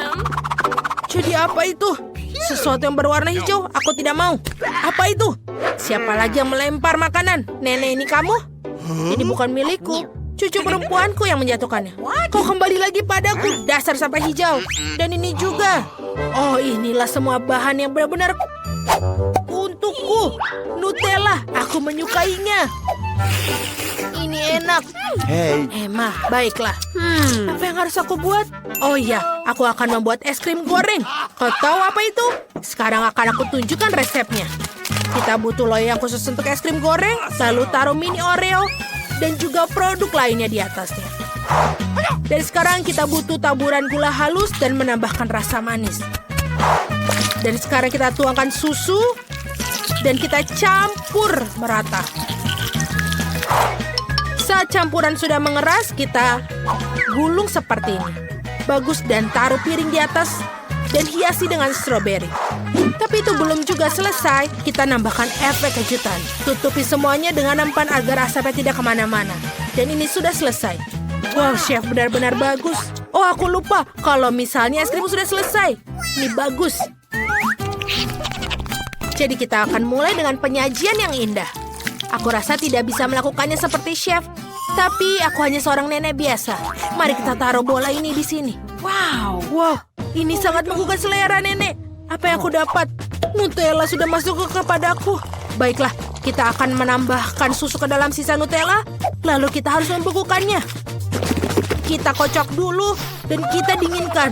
Jadi apa itu? Sesuatu yang berwarna hijau, aku tidak mau. Apa itu? Siapa lagi yang melempar makanan? Nenek ini kamu? Ini bukan milikku. Cucu perempuanku yang menjatuhkannya. Kau kembali lagi padaku, dasar sampah hijau. Dan ini juga. Oh, inilah semua bahan yang benar-benar untukku. Nutella, aku menyukainya. Ini enak. Hey. Emma, baiklah. Apa yang harus aku buat? Oh iya, aku akan membuat es krim goreng. Kau tahu apa itu? Sekarang akan aku tunjukkan resepnya. Kita butuh loyang khusus untuk es krim goreng, lalu taruh mini Oreo, dan juga produk lainnya di atasnya. Dan sekarang kita butuh taburan gula halus dan menambahkan rasa manis. Dan sekarang kita tuangkan susu, dan kita campur merata. Saat campuran sudah mengeras, kita gulung seperti ini. Bagus, dan taruh piring di atas dan hiasi dengan stroberi. Tapi itu belum juga selesai. Kita nambahkan efek kejutan. Tutupi semuanya dengan empan agar asapnya tidak kemana-mana. Dan ini sudah selesai. Wow, chef benar-benar bagus. Oh, aku lupa. Kalau misalnya es krim sudah selesai. Ini bagus. Jadi kita akan mulai dengan penyajian yang indah. Aku rasa tidak bisa melakukannya seperti chef. Tapi aku hanya seorang nenek biasa. Mari kita taruh bola ini di sini. Wow, ini sangat menggugah selera nenek. Apa yang aku dapat? Nutella sudah masuk kepadaku. Baiklah, kita akan menambahkan susu ke dalam sisa Nutella. Lalu kita harus membekukannya. Kita kocok dulu dan kita dinginkan.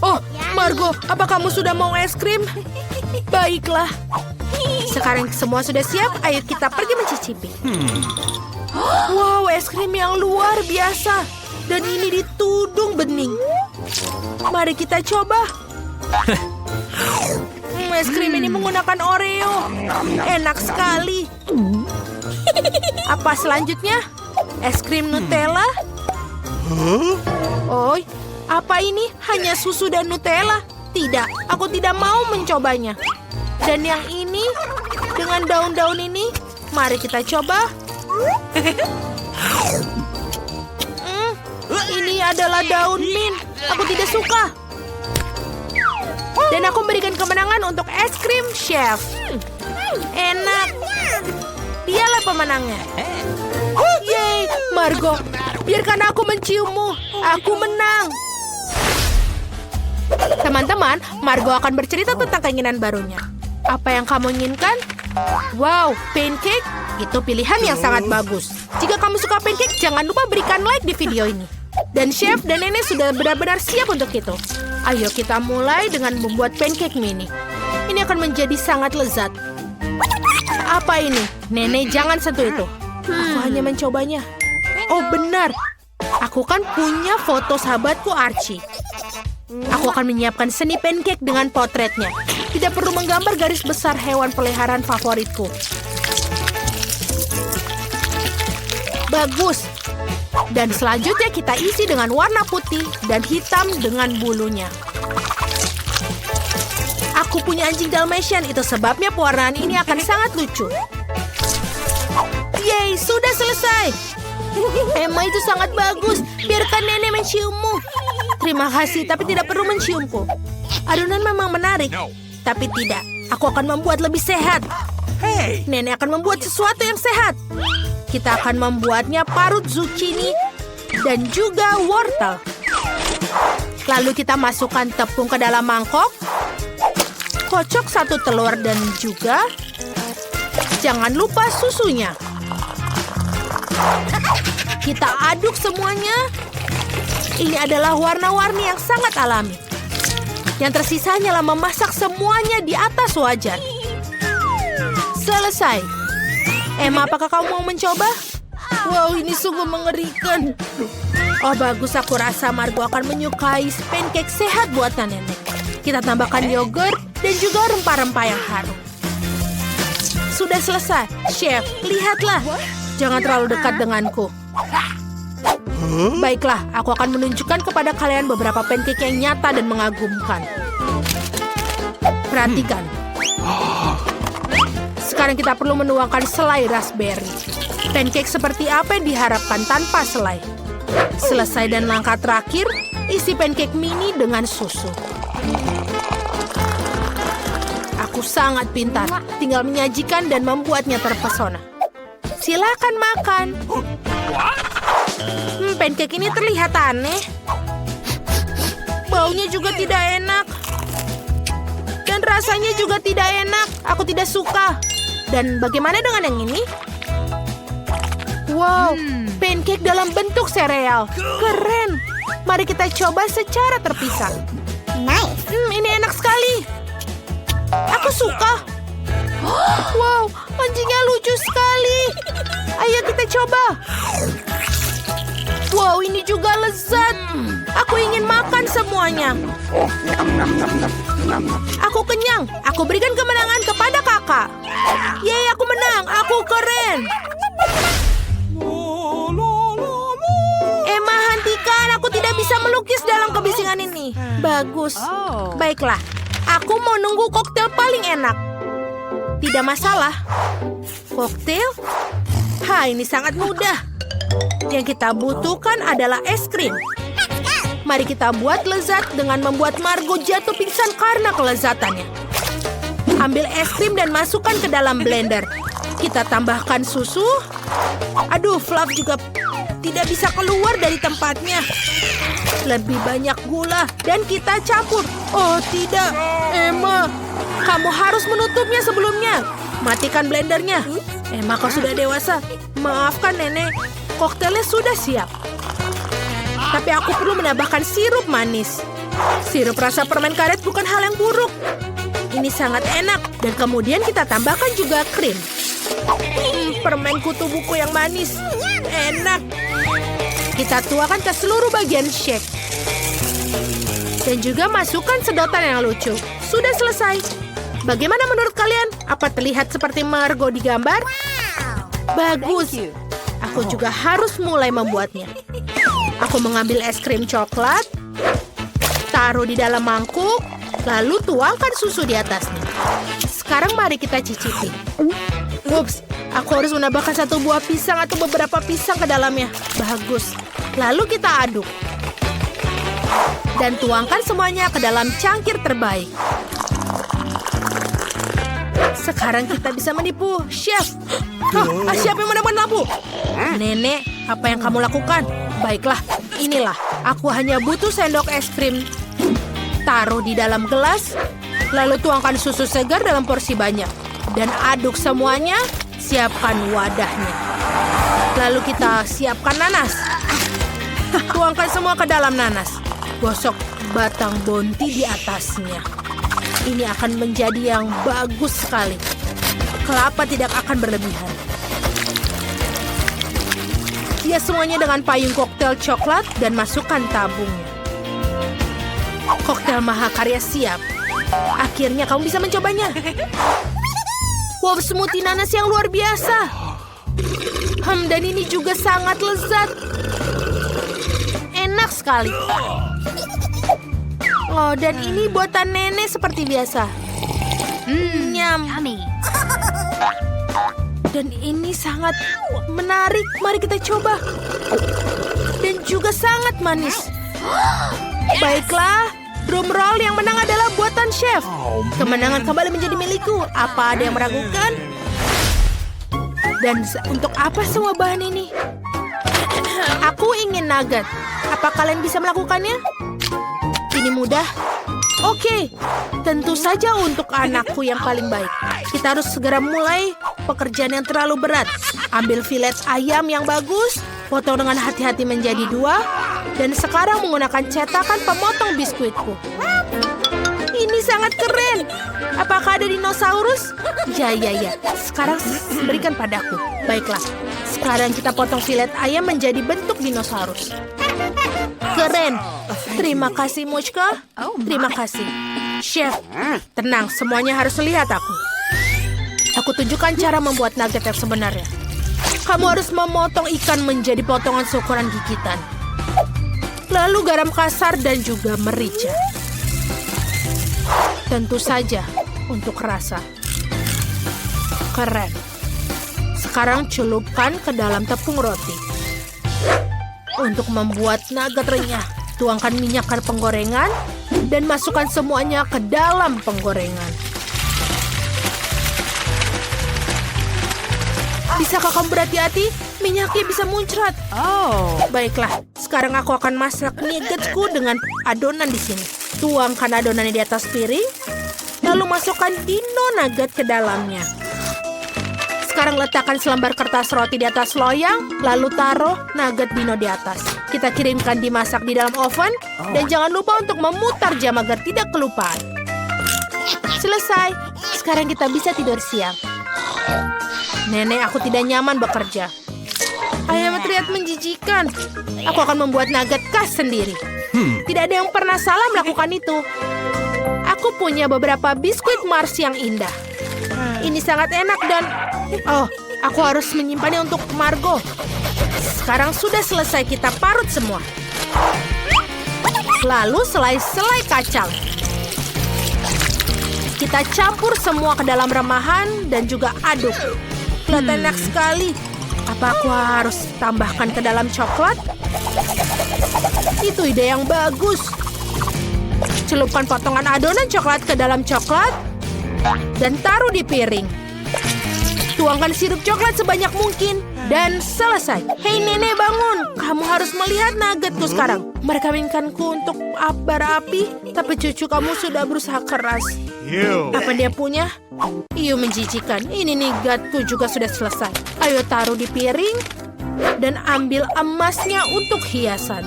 Oh, Margo, apa kamu sudah mau es krim? Baiklah. Sekarang semua sudah siap, ayo kita pergi mencicipi. Wow, es krim yang luar biasa. Dan ini ditudung bening. Mari kita coba. Es krim ini menggunakan Oreo. Enak sekali. Apa selanjutnya? Es krim Nutella? Oh, apa ini? Hanya susu dan Nutella? Tidak, aku tidak mau mencobanya. Dan yang ini, dengan daun-daun ini, mari kita coba. Ini adalah daun mint. Aku tidak suka. Dan aku memberikan kemenangan untuk es krim chef. Enak. Dialah pemenangnya. Yeay, Margo, biarkan aku menciummu. Aku menang. Teman-teman, Margo akan bercerita tentang keinginan barunya. Apa yang kamu inginkan? Wow, pancake? Itu pilihan yang sangat bagus. Jika kamu suka pancake, jangan lupa berikan like di video ini. Dan chef dan nenek sudah benar-benar siap untuk itu. Ayo kita mulai dengan membuat pancake mini. Ini akan menjadi sangat lezat. Apa ini? Nenek, jangan sentuh itu. Aku hanya mencobanya. Oh benar, aku kan punya foto sahabatku Archie. Aku akan menyiapkan seni pancake dengan potretnya. Tidak perlu menggambar garis besar hewan peliharaan favoritku. Bagus. Dan selanjutnya kita isi dengan warna putih dan hitam dengan bulunya. Aku punya anjing Dalmatian, itu sebabnya pewarnaan ini akan sangat lucu. Yeay, sudah selesai. Emma, itu sangat bagus. Biarkan nenek menciummu. Terima kasih, tapi tidak perlu menciumku. Adonan memang menarik, tapi tidak. Aku akan membuat lebih sehat. Nenek akan membuat sesuatu yang sehat. Kita akan membuatnya parut zucchini dan juga wortel. Lalu kita masukkan tepung ke dalam mangkok. Kocok 1 telur dan juga jangan lupa susunya. Kita aduk semuanya. Ini adalah warna-warni yang sangat alami. Yang tersisa hanyalah memasak semuanya di atas wajan. Selesai. Emma, apakah kamu mau mencoba? Wow, ini sungguh mengerikan. Oh, bagus. Aku rasa Margo akan menyukai pancake sehat buatan nenek. Kita tambahkan yogurt dan juga rempah-rempah yang harum. Sudah selesai. Chef, lihatlah. Jangan terlalu dekat denganku. Baiklah, aku akan menunjukkan kepada kalian beberapa pancake yang nyata dan mengagumkan. Perhatikan. Sekarang kita perlu menuangkan selai raspberry. Pancake seperti apa yang diharapkan tanpa selai? Selesai dan langkah terakhir, isi pancake mini dengan susu. Aku sangat pintar, tinggal menyajikan dan membuatnya terpesona. Silakan makan. Pancake ini terlihat aneh. Baunya juga tidak enak. Dan rasanya juga tidak enak. Aku tidak suka. Dan bagaimana dengan yang ini? Wow, pancake dalam bentuk sereal. Keren. Mari kita coba secara terpisah. Nice. Ini enak sekali. Aku suka. Wow, anjingnya lucu sekali. Ayo kita coba. Wow, ini juga lezat. Aku ingin makan semuanya. Aku kenyang. Aku berikan kemenangan kepada kakak. Yeay, aku menang. Aku keren. Emma, hentikan. Aku tidak bisa melukis dalam kebisingan ini. Bagus. Baiklah. Aku mau nunggu koktail paling enak. Tidak masalah. Koktail? Ini sangat mudah. Yang kita butuhkan adalah es krim. Mari kita buat lezat dengan membuat Margo jatuh pingsan karena kelezatannya. Ambil es krim dan masukkan ke dalam blender. Kita tambahkan susu. Aduh, Fluff juga tidak bisa keluar dari tempatnya. Lebih banyak gula dan kita campur. Oh tidak, Emma. Kamu harus menutupnya sebelumnya. Matikan blendernya. Emma, kau sudah dewasa. Maafkan nenek. Koktailnya sudah siap. Tapi aku perlu menambahkan sirup manis. Sirup rasa permen karet bukan hal yang buruk. Ini sangat enak. Dan kemudian kita tambahkan juga krim. Permen kutu buku yang manis. Enak. Kita tuangkan ke seluruh bagian shake. Dan juga masukkan sedotan yang lucu. Sudah selesai. Bagaimana menurut kalian? Apa terlihat seperti Margo di gambar? Bagus. Aku juga harus mulai membuatnya. Aku mengambil es krim coklat, taruh di dalam mangkuk, lalu tuangkan susu di atasnya. Sekarang mari kita cicipi. Ups, aku harus menambahkan satu buah pisang atau beberapa pisang ke dalamnya. Bagus. Lalu kita aduk. Dan tuangkan semuanya ke dalam cangkir terbaik. Sekarang kita bisa menipu chef. Siapa yang menemukan lampu? Nenek, apa yang kamu lakukan? Baiklah, inilah. Aku hanya butuh sendok es krim. Taruh di dalam gelas, lalu tuangkan susu segar dalam porsi banyak. Dan aduk semuanya, siapkan wadahnya. Lalu kita siapkan nanas. Tuangkan semua ke dalam nanas. Gosok batang bonti di atasnya. Ini akan menjadi yang bagus sekali. Kelapa tidak akan berlebihan. Hias semuanya dengan payung koktail coklat dan masukkan tabungnya. Koktail mahakarya siap. Akhirnya kamu bisa mencobanya. Wow, smoothie nanas yang luar biasa. Dan ini juga sangat lezat. Enak sekali. Oh, dan ini buatan nenek seperti biasa. Nyam. Dan ini sangat menarik. Mari kita coba. Dan juga sangat manis. Baiklah, drum roll yang menang adalah buatan chef. Kemenangan kembali menjadi milikku. Apa ada yang meragukan? Dan untuk apa semua bahan ini? Aku ingin nugget. Apa kalian bisa melakukannya? Ini mudah. Oke, tentu saja untuk anakku yang paling baik. Kita harus segera mulai pekerjaan yang terlalu berat. Ambil filet ayam yang bagus, Potong dengan hati-hati menjadi 2. Dan sekarang menggunakan cetakan pemotong biskuitku. Ini sangat keren. Apakah ada dinosaurus? Ya. Sekarang berikan padaku. Baiklah. Sekarang kita potong filet ayam menjadi bentuk dinosaurus. Keren. Terima kasih, Muchka. Terima kasih. Chef, tenang. Semuanya harus lihat aku. Aku tunjukkan cara membuat nugget yang sebenarnya. Kamu harus memotong ikan menjadi potongan seukuran gigitan. Lalu garam kasar dan juga merica. Tentu saja untuk rasa. Keren. Sekarang celupkan ke dalam tepung roti. Untuk membuat nugget renyah, tuangkan minyak ke penggorengan dan masukkan semuanya ke dalam penggorengan. Bisakah kamu berhati-hati? Minyaknya bisa muncrat. Baiklah, sekarang aku akan masak nuggetsku dengan adonan di sini. Tuangkan adonannya di atas piring, lalu masukkan dino nugget ke dalamnya. Sekarang letakkan selembar kertas roti di atas loyang, lalu taruh nugget dino di atas. Kita kirimkan dimasak di dalam oven, dan jangan lupa untuk memutar jam agar tidak kelupaan. Selesai. Sekarang kita bisa tidur siang. Nenek, aku tidak nyaman bekerja. Ayam terlihat menjijikan. Aku akan membuat nugget khas sendiri. Tidak ada yang pernah salah melakukan itu. Aku punya beberapa biskuit Mars yang indah. Ini sangat enak dan... Oh, aku harus menyimpannya untuk Margo. Sekarang sudah selesai, kita parut semua. Lalu selai-selai kacang. Kita campur semua ke dalam remahan dan juga aduk. Kelihatan enak sekali. Apa aku harus tambahkan ke dalam coklat? Itu ide yang bagus. Celupkan potongan adonan coklat ke dalam coklat dan taruh di piring. Tuangkan sirup coklat sebanyak mungkin dan selesai. Hei nenek, bangun. Kamu harus melihat nuggetku sekarang. Mereka mainkanku untuk bara api, tapi cucu kamu sudah berusaha keras. Apa dia punya? Menjijikan. Ini nuggetku juga sudah selesai. Ayo taruh di piring dan ambil emasnya untuk hiasan.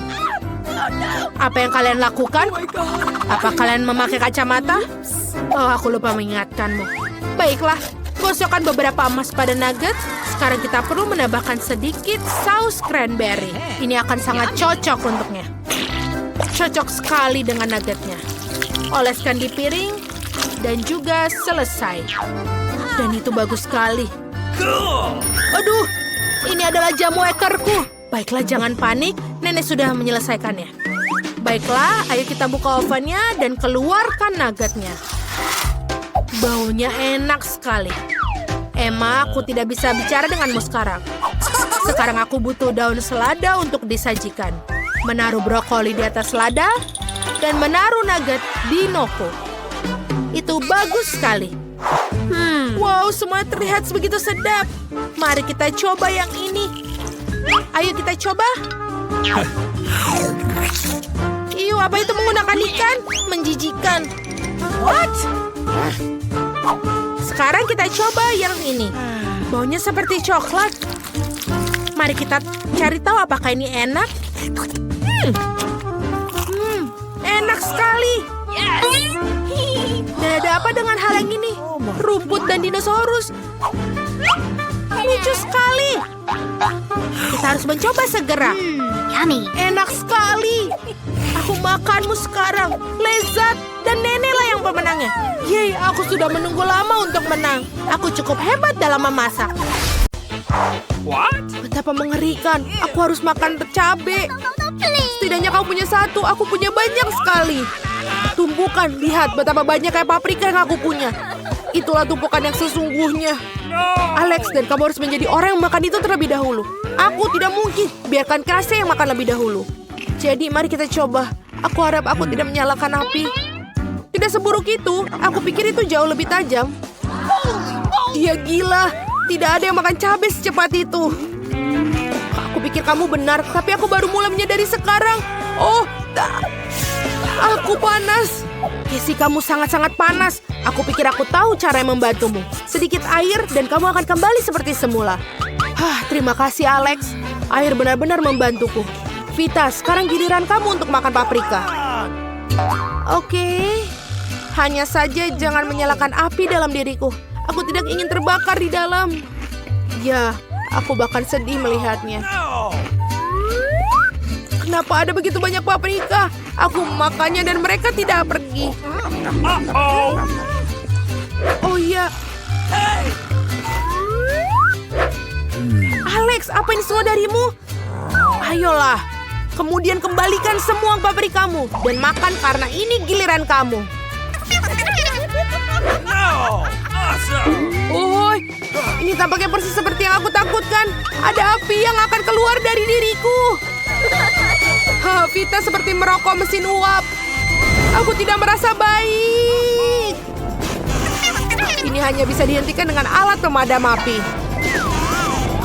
Apa yang kalian lakukan? Apa kalian memakai kacamata? Oh, aku lupa mengingatkanmu. Baiklah, gosokkan beberapa emas pada nugget. Sekarang kita perlu menambahkan sedikit saus cranberry. Ini akan sangat cocok untuknya. Cocok sekali dengan nuggetnya. Oleskan di piring dan juga selesai. Dan itu bagus sekali. Aduh, ini adalah jamu ekorku. Baiklah, jangan panik. Nenek sudah menyelesaikannya. Baiklah, ayo kita buka ovennya dan keluarkan nuggetnya. Baunya enak sekali. Emma, aku tidak bisa bicara denganmu sekarang. Sekarang aku butuh daun selada untuk disajikan. Menaruh brokoli di atas selada dan menaruh nugget di noko. Itu bagus sekali. Wow, semua terlihat begitu sedap. Mari kita coba yang ini. Ayo kita coba. Apa itu menggunakan ikan? Menjijikan. What? Sekarang kita coba yang ini. Baunya seperti coklat. Mari kita cari tahu apakah ini enak. Enak sekali. Dan ada apa dengan hal yang ini? Rumput dan dinosaurus. Lucu sekali. Kita harus mencoba segera. Yummy. Enak sekali. Aku makanmu sekarang. Lezat. Dan neneklah yang pemenangnya. Yeay, aku sudah menunggu lama untuk menang. Aku cukup hebat dalam memasak. What? Betapa mengerikan. Aku harus makan cabai. Setidaknya kamu punya satu. Aku punya banyak sekali. Tumpukan. Lihat betapa banyak kayak paprika yang aku punya. Itulah tumpukan yang sesungguhnya. Alex, dan kamu harus menjadi orang yang makan itu terlebih dahulu. Aku tidak mungkin. Biarkan Krase yang makan lebih dahulu. Jadi mari kita coba. Aku harap aku tidak menyalakan api. Tidak seburuk itu. Aku pikir itu jauh lebih tajam. Dia gila. Tidak ada yang makan cabai secepat itu. Aku pikir kamu benar, tapi aku baru mulai menyadari sekarang. Oh, aku panas. Casey, kamu sangat-sangat panas. Aku pikir aku tahu cara yang membantumu. Sedikit air dan kamu akan kembali seperti semula. Terima kasih, Alex. Air benar-benar membantuku. Vita, sekarang giliran kamu untuk makan paprika. Oke. Hanya saja jangan menyalakan api dalam diriku. Aku tidak ingin terbakar di dalam. Ya, aku bahkan sedih melihatnya. Kenapa ada begitu banyak paprika? Aku memakannya dan mereka tidak pergi. Oh iya. Alex, apa ini semua darimu? Ayolah. Kemudian kembalikan semua paprikamu dan makan karena ini giliran kamu. Oh, ini tampaknya persis seperti yang aku takutkan. Ada api yang akan keluar dari diriku. Vita seperti merokok mesin uap. Aku tidak merasa baik. Ini hanya bisa dihentikan dengan alat pemadam api.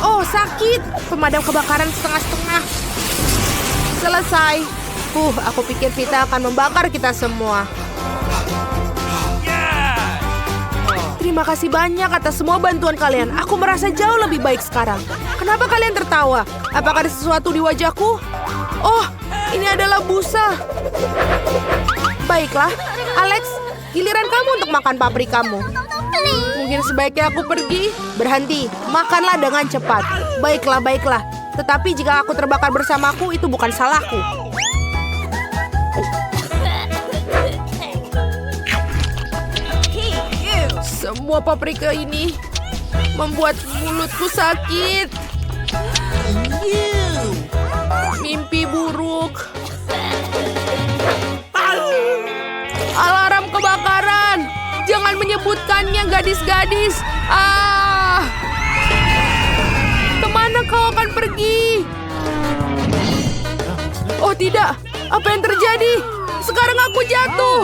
Oh, sakit. Pemadam kebakaran setengah-setengah. Selesai. Aku pikir Vita akan membakar kita semua. Terima kasih banyak atas semua bantuan kalian. Aku merasa jauh lebih baik sekarang. Kenapa kalian tertawa? Apakah ada sesuatu di wajahku? Oh, ini adalah busa. Baiklah, Alex, giliran kamu untuk makan paprikamu. Mungkin sebaiknya aku pergi. Berhenti, makanlah dengan cepat. Baiklah, baiklah. Tetapi jika aku terbakar bersamaku, itu bukan salahku. Semua paprika ini membuat mulutku sakit. Mimpi buruk. Alarm kebakaran. Jangan menyebutkannya, gadis-gadis. Kemana kau akan pergi? Oh tidak, apa yang terjadi? Sekarang aku jatuh.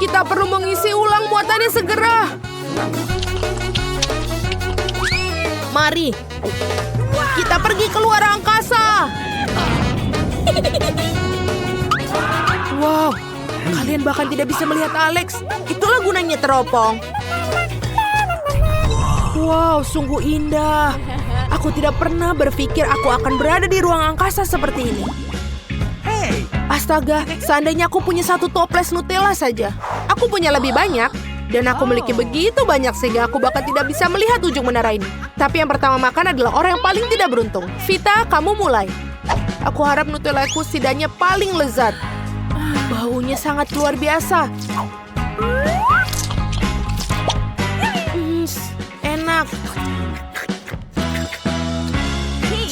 Kita perlu mengisi ulang muatannya segera. Mari, kita pergi keluar angkasa. Wow, kalian bahkan tidak bisa melihat Alex. Itulah gunanya teropong. Wow, sungguh indah. Aku tidak pernah berpikir aku akan berada di ruang angkasa seperti ini. Astaga, seandainya aku punya satu toples Nutella saja. Aku punya lebih banyak. Dan aku memiliki begitu banyak sehingga aku bahkan tidak bisa melihat ujung menara ini. Tapi yang pertama makan adalah orang yang paling tidak beruntung. Vita, kamu mulai. Aku harap Nutellaku setidaknya paling lezat. Baunya sangat luar biasa. Enak.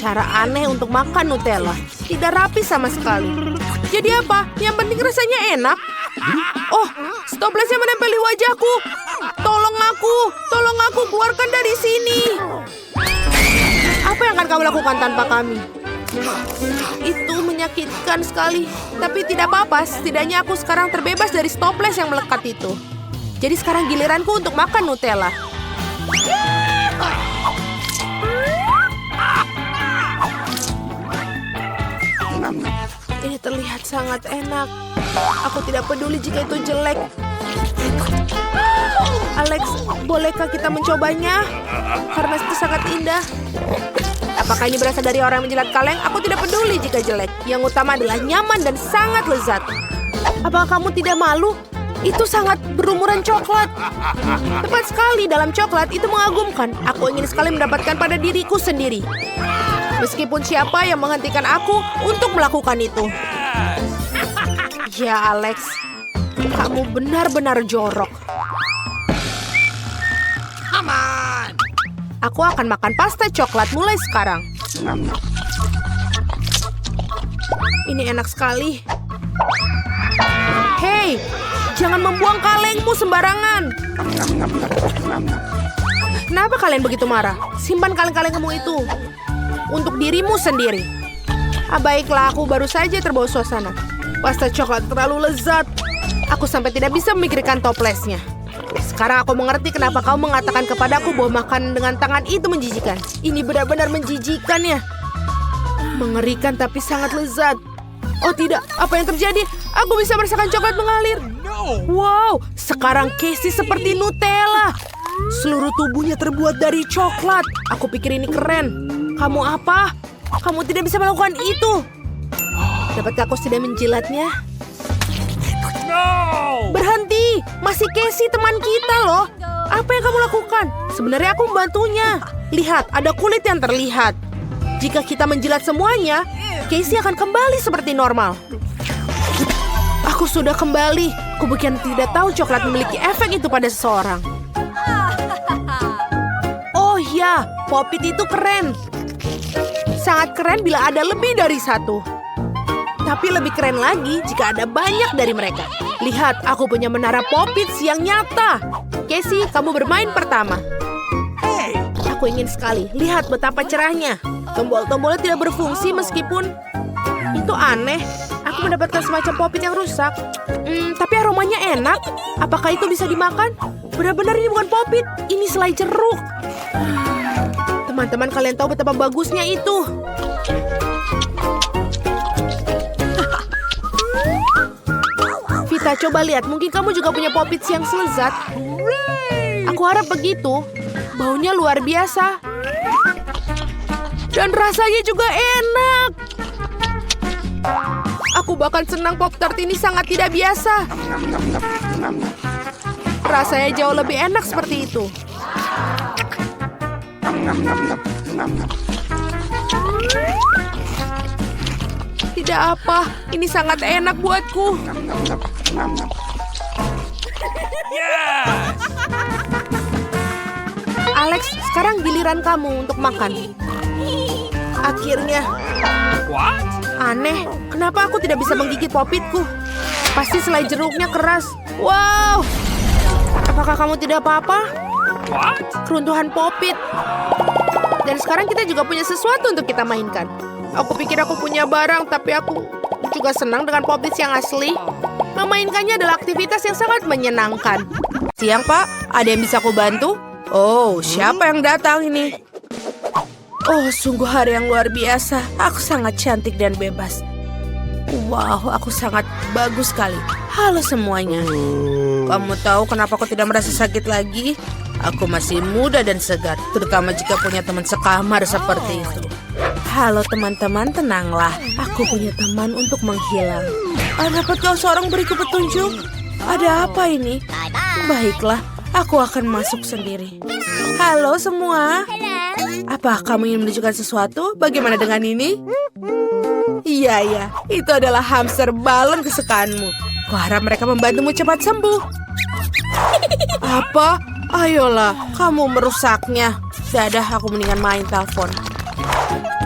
Cara aneh untuk makan Nutella. Tidak rapi sama sekali. Jadi apa? Yang penting rasanya enak. Oh, stoplesnya menempel di wajahku. Tolong aku keluarkan dari sini. Apa yang akan kamu lakukan tanpa kami? Itu menyakitkan sekali. Tapi tidak apa-apa, setidaknya aku sekarang terbebas dari stoples yang melekat itu. Jadi sekarang giliranku untuk makan Nutella. Ini terlihat sangat enak. Aku tidak peduli jika itu jelek. Alex, bolehkah kita mencobanya? Karena itu sangat indah. Apakah ini berasal dari orang yang menjilat kaleng? Aku tidak peduli jika jelek. Yang utama adalah nyaman dan sangat lezat. Apakah kamu tidak malu? Itu sangat berumuran coklat. Tepat sekali, dalam coklat itu mengagumkan. Aku ingin sekali mendapatkan pada diriku sendiri. Meskipun siapa yang menghentikan aku untuk melakukan itu. Ya, Alex. Kamu benar-benar jorok. Aman. Aku akan makan pasta coklat mulai sekarang. Ini enak sekali. Hei, jangan membuang kalengmu sembarangan. Kenapa kalian begitu marah? Simpan kaleng-kalengmu itu untuk dirimu sendiri. Baiklah, aku baru saja terbawa suasana. Pasta coklat terlalu lezat. Aku sampai tidak bisa memikirkan toplesnya. Sekarang aku mengerti kenapa kau mengatakan kepadaku bahwa makanan dengan tangan itu menjijikan. Ini benar-benar menjijikan ya. Mengerikan tapi sangat lezat. Oh tidak, apa yang terjadi? Aku bisa merasakan coklat mengalir. Wow, sekarang Casey seperti Nutella. Seluruh tubuhnya terbuat dari coklat. Aku pikir ini keren. Kamu apa? Kamu tidak bisa melakukan itu. Dapatkah kau tidak menjilatnya? No! Berhenti! Masih Casey teman kita loh. Apa yang kamu lakukan? Sebenarnya aku membantunya. Lihat, ada kulit yang terlihat. Jika kita menjilat semuanya, Casey akan kembali seperti normal. Aku sudah kembali. Aku bukan tidak tahu coklat memiliki efek itu pada seseorang. Oh ya, Pop-It itu keren. Sangat keren bila ada lebih dari satu. Tapi lebih keren lagi jika ada banyak dari mereka. Lihat, aku punya menara Pop-Its yang nyata. Casey, kamu bermain pertama. Aku ingin sekali. Lihat betapa cerahnya. Tombol-tombolnya tidak berfungsi meskipun itu aneh. Aku mendapatkan semacam Pop-It yang rusak. Tapi aromanya enak. Apakah itu bisa dimakan? Benar-benar ini bukan Pop-It. Ini selai jeruk. Teman-teman, kalian tahu betapa bagusnya itu. Vita, coba lihat. Mungkin kamu juga punya Pop-Its yang selezat. Aku harap begitu. Baunya luar biasa. Dan rasanya juga enak. Aku bahkan senang Pop-Tart ini sangat tidak biasa. Rasanya jauh lebih enak seperti itu. Tidak apa, ini sangat enak buatku. Yes! Alex, sekarang giliran kamu untuk makan. Akhirnya, What? aneh, kenapa aku tidak bisa menggigit Pop-Itku? Pasti selai jeruknya keras. Wow! Apakah kamu tidak apa-apa? What? Keruntuhan Pop-It. Dan sekarang kita juga punya sesuatu untuk kita mainkan. Aku pikir aku punya barang, tapi aku juga senang dengan Pop-It yang asli. Memainkannya adalah aktivitas yang sangat menyenangkan. Siang, Pak. Ada yang bisa aku bantu? Oh, siapa yang datang ini? Oh, sungguh hari yang luar biasa. Aku sangat cantik dan bebas. Wow, aku sangat bagus sekali. Halo semuanya. Kamu tahu kenapa aku tidak merasa sakit lagi? Aku masih muda dan segar, terutama jika punya teman sekamar seperti itu. Halo teman-teman, tenanglah. Aku punya teman untuk menghilang. Dapat kau seorang beriku petunjuk? Ada apa ini? Baiklah, aku akan masuk sendiri. Halo semua. Apa kamu ingin menunjukkan sesuatu? Bagaimana dengan ini? Iya, itu adalah hamster balon kesukaanmu. Kuharap mereka membantumu cepat sembuh. Apa? Ayolah, kamu merusaknya. Dadah, aku mendingan main telepon.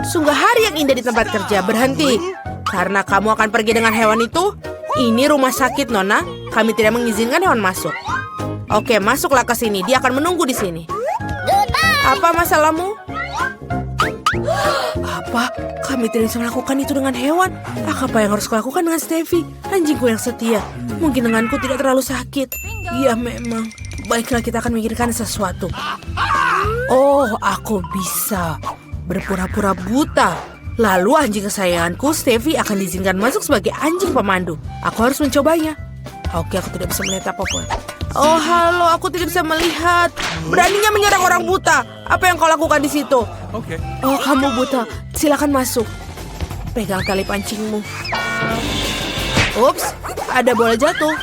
Sungguh hari yang indah di tempat kerja. Berhenti. Karena kamu akan pergi dengan hewan itu. Ini rumah sakit, Nona. Kami tidak mengizinkan hewan masuk. Oke, masuklah ke sini. Dia akan menunggu di sini. Apa masalahmu? Apa? Kami tidak bisa melakukan itu dengan hewan. Apa yang harus kulakukan dengan Steffi? Anjingku yang setia. Mungkin denganku tidak terlalu sakit. Ya memang. Baiklah, kita akan memikirkan sesuatu. Oh, aku bisa berpura-pura buta. Lalu anjing kesayanganku, Steffi, akan diizinkan masuk sebagai anjing pemandu. Aku harus mencobanya. Oke, aku tidak bisa melihat apapun. Oh, halo, aku tidak bisa melihat. Beraninya menyerang orang buta. Apa yang kau lakukan di situ? Oke. Oh, kamu buta. Silakan masuk. Pegang tali pancingmu. Ups, ada bola jatuh.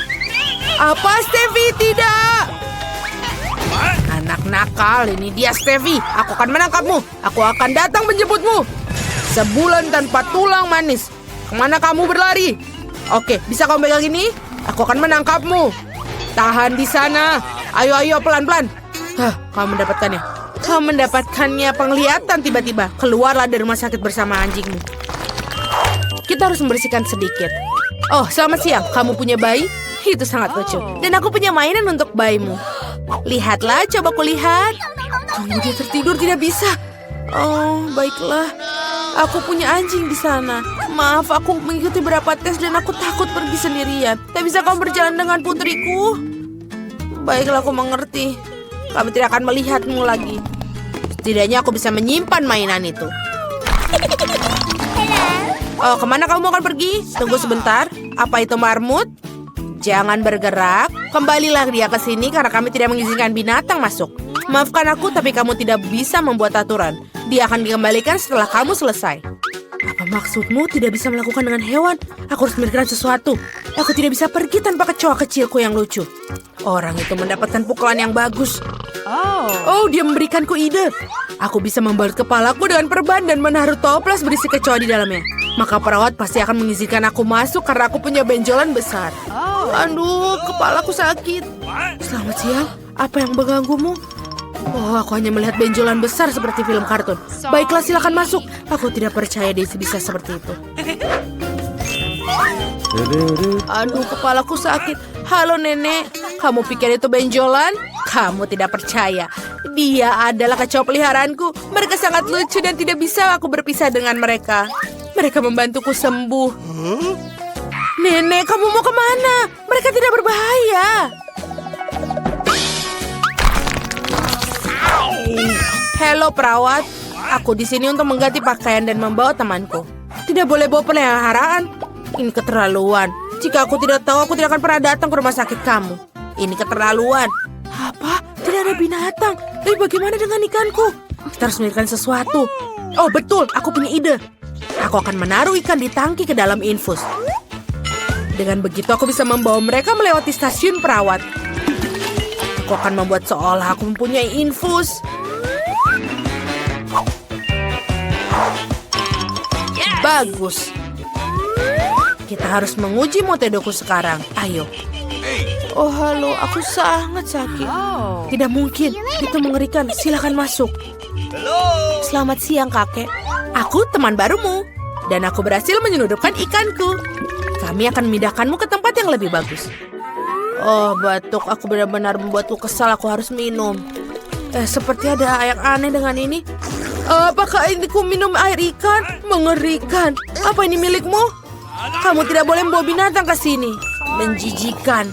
Apa, Steffi? Tidak. Anak nakal, ini dia Steffi. Aku akan menangkapmu. Aku akan datang menjemputmu. Sebulan tanpa tulang manis. Kemana kamu berlari? Oke, bisa kamu pegang ini? Aku akan menangkapmu. Tahan di sana. Ayo, pelan-pelan. Hah, kamu mendapatkannya. Kamu mendapatkannya penglihatan tiba-tiba. Keluarlah dari rumah sakit bersama anjingmu. Kita harus membersihkan sedikit. Oh, selamat siang. Kamu punya bayi? Itu sangat lucu. Dan aku punya mainan untuk bayimu. Lihatlah, coba kulihat. Tunggu, dia tertidur, tidak bisa. Oh, baiklah. Aku punya anjing di sana. Maaf, aku mengikuti beberapa tes dan aku takut pergi sendirian. Tak bisa kamu berjalan dengan putriku? Baiklah, aku mengerti. Kami tidak akan melihatmu lagi. Setidaknya aku bisa menyimpan mainan itu. Oh, kemana kamu akan pergi? Tunggu sebentar. Apa itu marmut? Jangan bergerak. Kembalilah dia ke sini karena kami tidak mengizinkan binatang masuk. Maafkan aku, tapi kamu tidak bisa membuat aturan. Dia akan dikembalikan setelah kamu selesai. Apa maksudmu tidak bisa melakukan dengan hewan? Aku harus memikirkan sesuatu. Aku tidak bisa pergi tanpa kecoa kecilku yang lucu. Orang itu mendapatkan pukulan yang bagus. Oh, dia memberikanku ide. Aku bisa membalut kepalaku dengan perban dan menaruh toples berisi kecoa di dalamnya. Maka perawat pasti akan mengizinkan aku masuk karena aku punya benjolan besar. Aduh, kepalaku sakit. Selamat siang. Apa yang mengganggumu? Oh, aku hanya melihat benjolan besar seperti film kartun. Baiklah, silakan masuk. Aku tidak percaya Daisy bisa seperti itu. Aduh, kepalaku sakit. Halo, Nenek. Kamu pikir itu benjolan? Kamu tidak percaya. Dia adalah kecoa peliharaanku. Mereka sangat lucu dan tidak bisa aku berpisah dengan mereka. Mereka membantuku sembuh. Nenek, kamu mau kemana? Mereka tidak berbahaya. Halo, perawat. Aku di sini untuk mengganti pakaian dan membawa temanku. Tidak boleh bawa peliharaan. Ini keterlaluan. Jika aku tidak tahu, aku tidak akan pernah datang ke rumah sakit kamu. Ini keterlaluan. Apa? Tidak ada binatang. Tapi bagaimana dengan ikanku? Kita harus memikirkan sesuatu. Oh, betul. Aku punya ide. Aku akan menaruh ikan di tangki ke dalam infus. Dengan begitu, aku bisa membawa mereka melewati stasiun perawat. Aku akan membuat seolah aku mempunyai infus. Bagus. Kita harus menguji metodeku sekarang. Ayo. Oh, halo. Aku sangat sakit. Tidak mungkin. Itu mengerikan. Silakan masuk. Selamat siang, kakek. Aku teman barumu. Dan aku berhasil menyelundupkan ikanku. Kami akan memindahkanmu ke tempat yang lebih bagus. Oh, batuk. Aku benar-benar membuatku kesal. Aku harus minum. Seperti ada yang aneh dengan ini. Apakah ini ku minum air ikan? Mengerikan. Apa ini milikmu? Kamu tidak boleh membawa binatang ke sini. Menjijikan.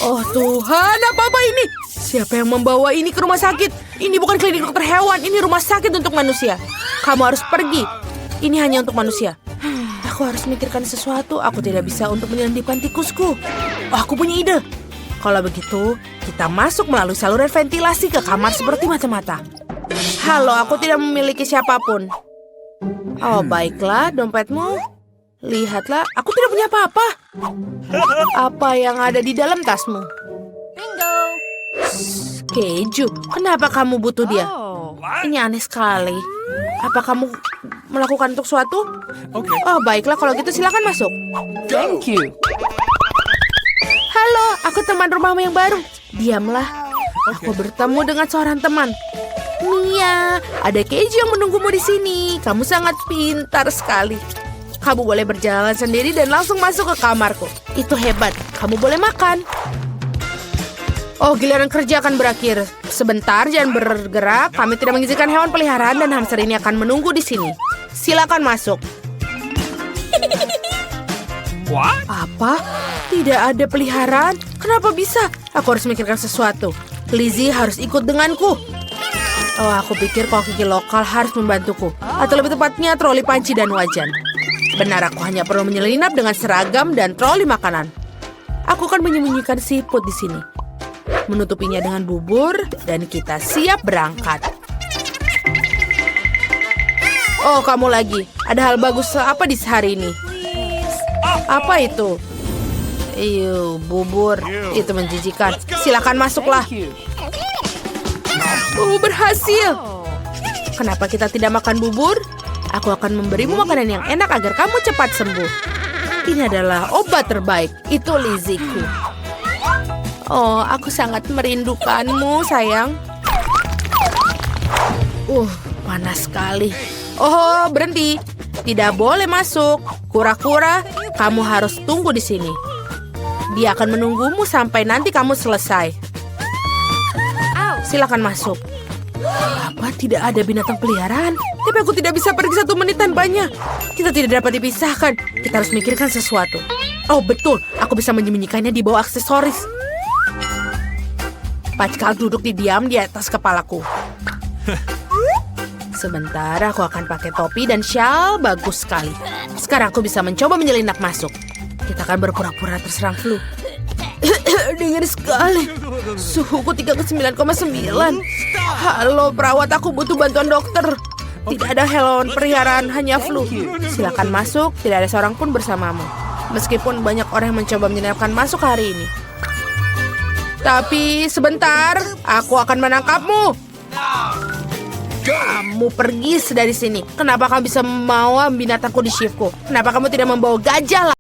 Oh Tuhan, apa ini? Siapa yang membawa ini ke rumah sakit? Ini bukan klinik dokter hewan, ini rumah sakit untuk manusia. Kamu harus pergi. Ini hanya untuk manusia. Aku harus memikirkan sesuatu. Aku tidak bisa untuk menyelundupkan tikusku. Oh, aku punya ide. Kalau begitu, kita masuk melalui saluran ventilasi ke kamar seperti mata-mata. Halo, aku tidak memiliki siapapun. Oh, baiklah, dompetmu. Lihatlah, aku tidak punya apa-apa. Apa yang ada di dalam tasmu? Bingo. Keju, kenapa kamu butuh dia? Ini aneh sekali. Apa kamu melakukan untuk suatu? Oh, baiklah, kalau gitu silakan masuk. Thank you. Halo, aku teman rumahmu yang baru. Diamlah. Aku bertemu dengan seorang teman. Mia, ada keju yang menunggumu di sini. Kamu sangat pintar sekali. Kamu boleh berjalan sendiri dan langsung masuk ke kamarku. Itu hebat. Kamu boleh makan. Oh, giliran kerja akan berakhir. Sebentar, jangan bergerak. Kami tidak mengizinkan hewan peliharaan dan hamster ini akan menunggu di sini. Silakan masuk. What? Apa? Tidak ada peliharaan? Kenapa bisa? Aku harus memikirkan sesuatu. Lizzie harus ikut denganku. Oh, aku pikir koki lokal harus membantuku. Atau lebih tepatnya troli panci dan wajan. Benar, aku hanya perlu menyelinap dengan seragam dan troli makanan. Aku akan menyembunyikan siput di sini. Menutupinya dengan bubur dan kita siap berangkat. Oh, kamu lagi. Ada hal bagus apa di hari ini? Apa itu? Bubur. Itu menjijikan. Silakan masuklah. Berhasil. Kenapa kita tidak makan bubur? Aku akan memberimu makanan yang enak agar kamu cepat sembuh. Ini adalah obat terbaik. Itu Lizzieku. Oh, aku sangat merindukanmu, sayang. Panas sekali. Oh, berhenti. Tidak boleh masuk. Kura-kura, kamu harus tunggu di sini. Dia akan menunggumu sampai nanti kamu selesai. Silakan masuk. Apa tidak ada binatang peliharaan? Tapi aku tidak bisa pergi 1 menit tanpanya. Kita tidak dapat dipisahkan. Kita harus memikirkan sesuatu. Oh, betul. Aku bisa menyembunyikannya di bawah aksesoris. Packal duduk diam di atas kepalaku. Sebentar, aku akan pakai topi dan syal. Bagus sekali. Sekarang aku bisa mencoba menyelinap masuk. Kita akan berpura-pura terserang flu. Dingin sekali. Suhuku 39,9. Halo perawat, aku butuh bantuan dokter. Tidak ada hewan peliharaan, hanya flu. Silakan masuk, tidak ada seorang pun bersamamu. Meskipun banyak orang yang mencoba menyenangkan masuk hari ini. Tapi sebentar, aku akan menangkapmu. Kamu pergi dari sini. Kenapa kamu bisa membawa binatangku di shiftku? Kenapa kamu tidak membawa gajah lah?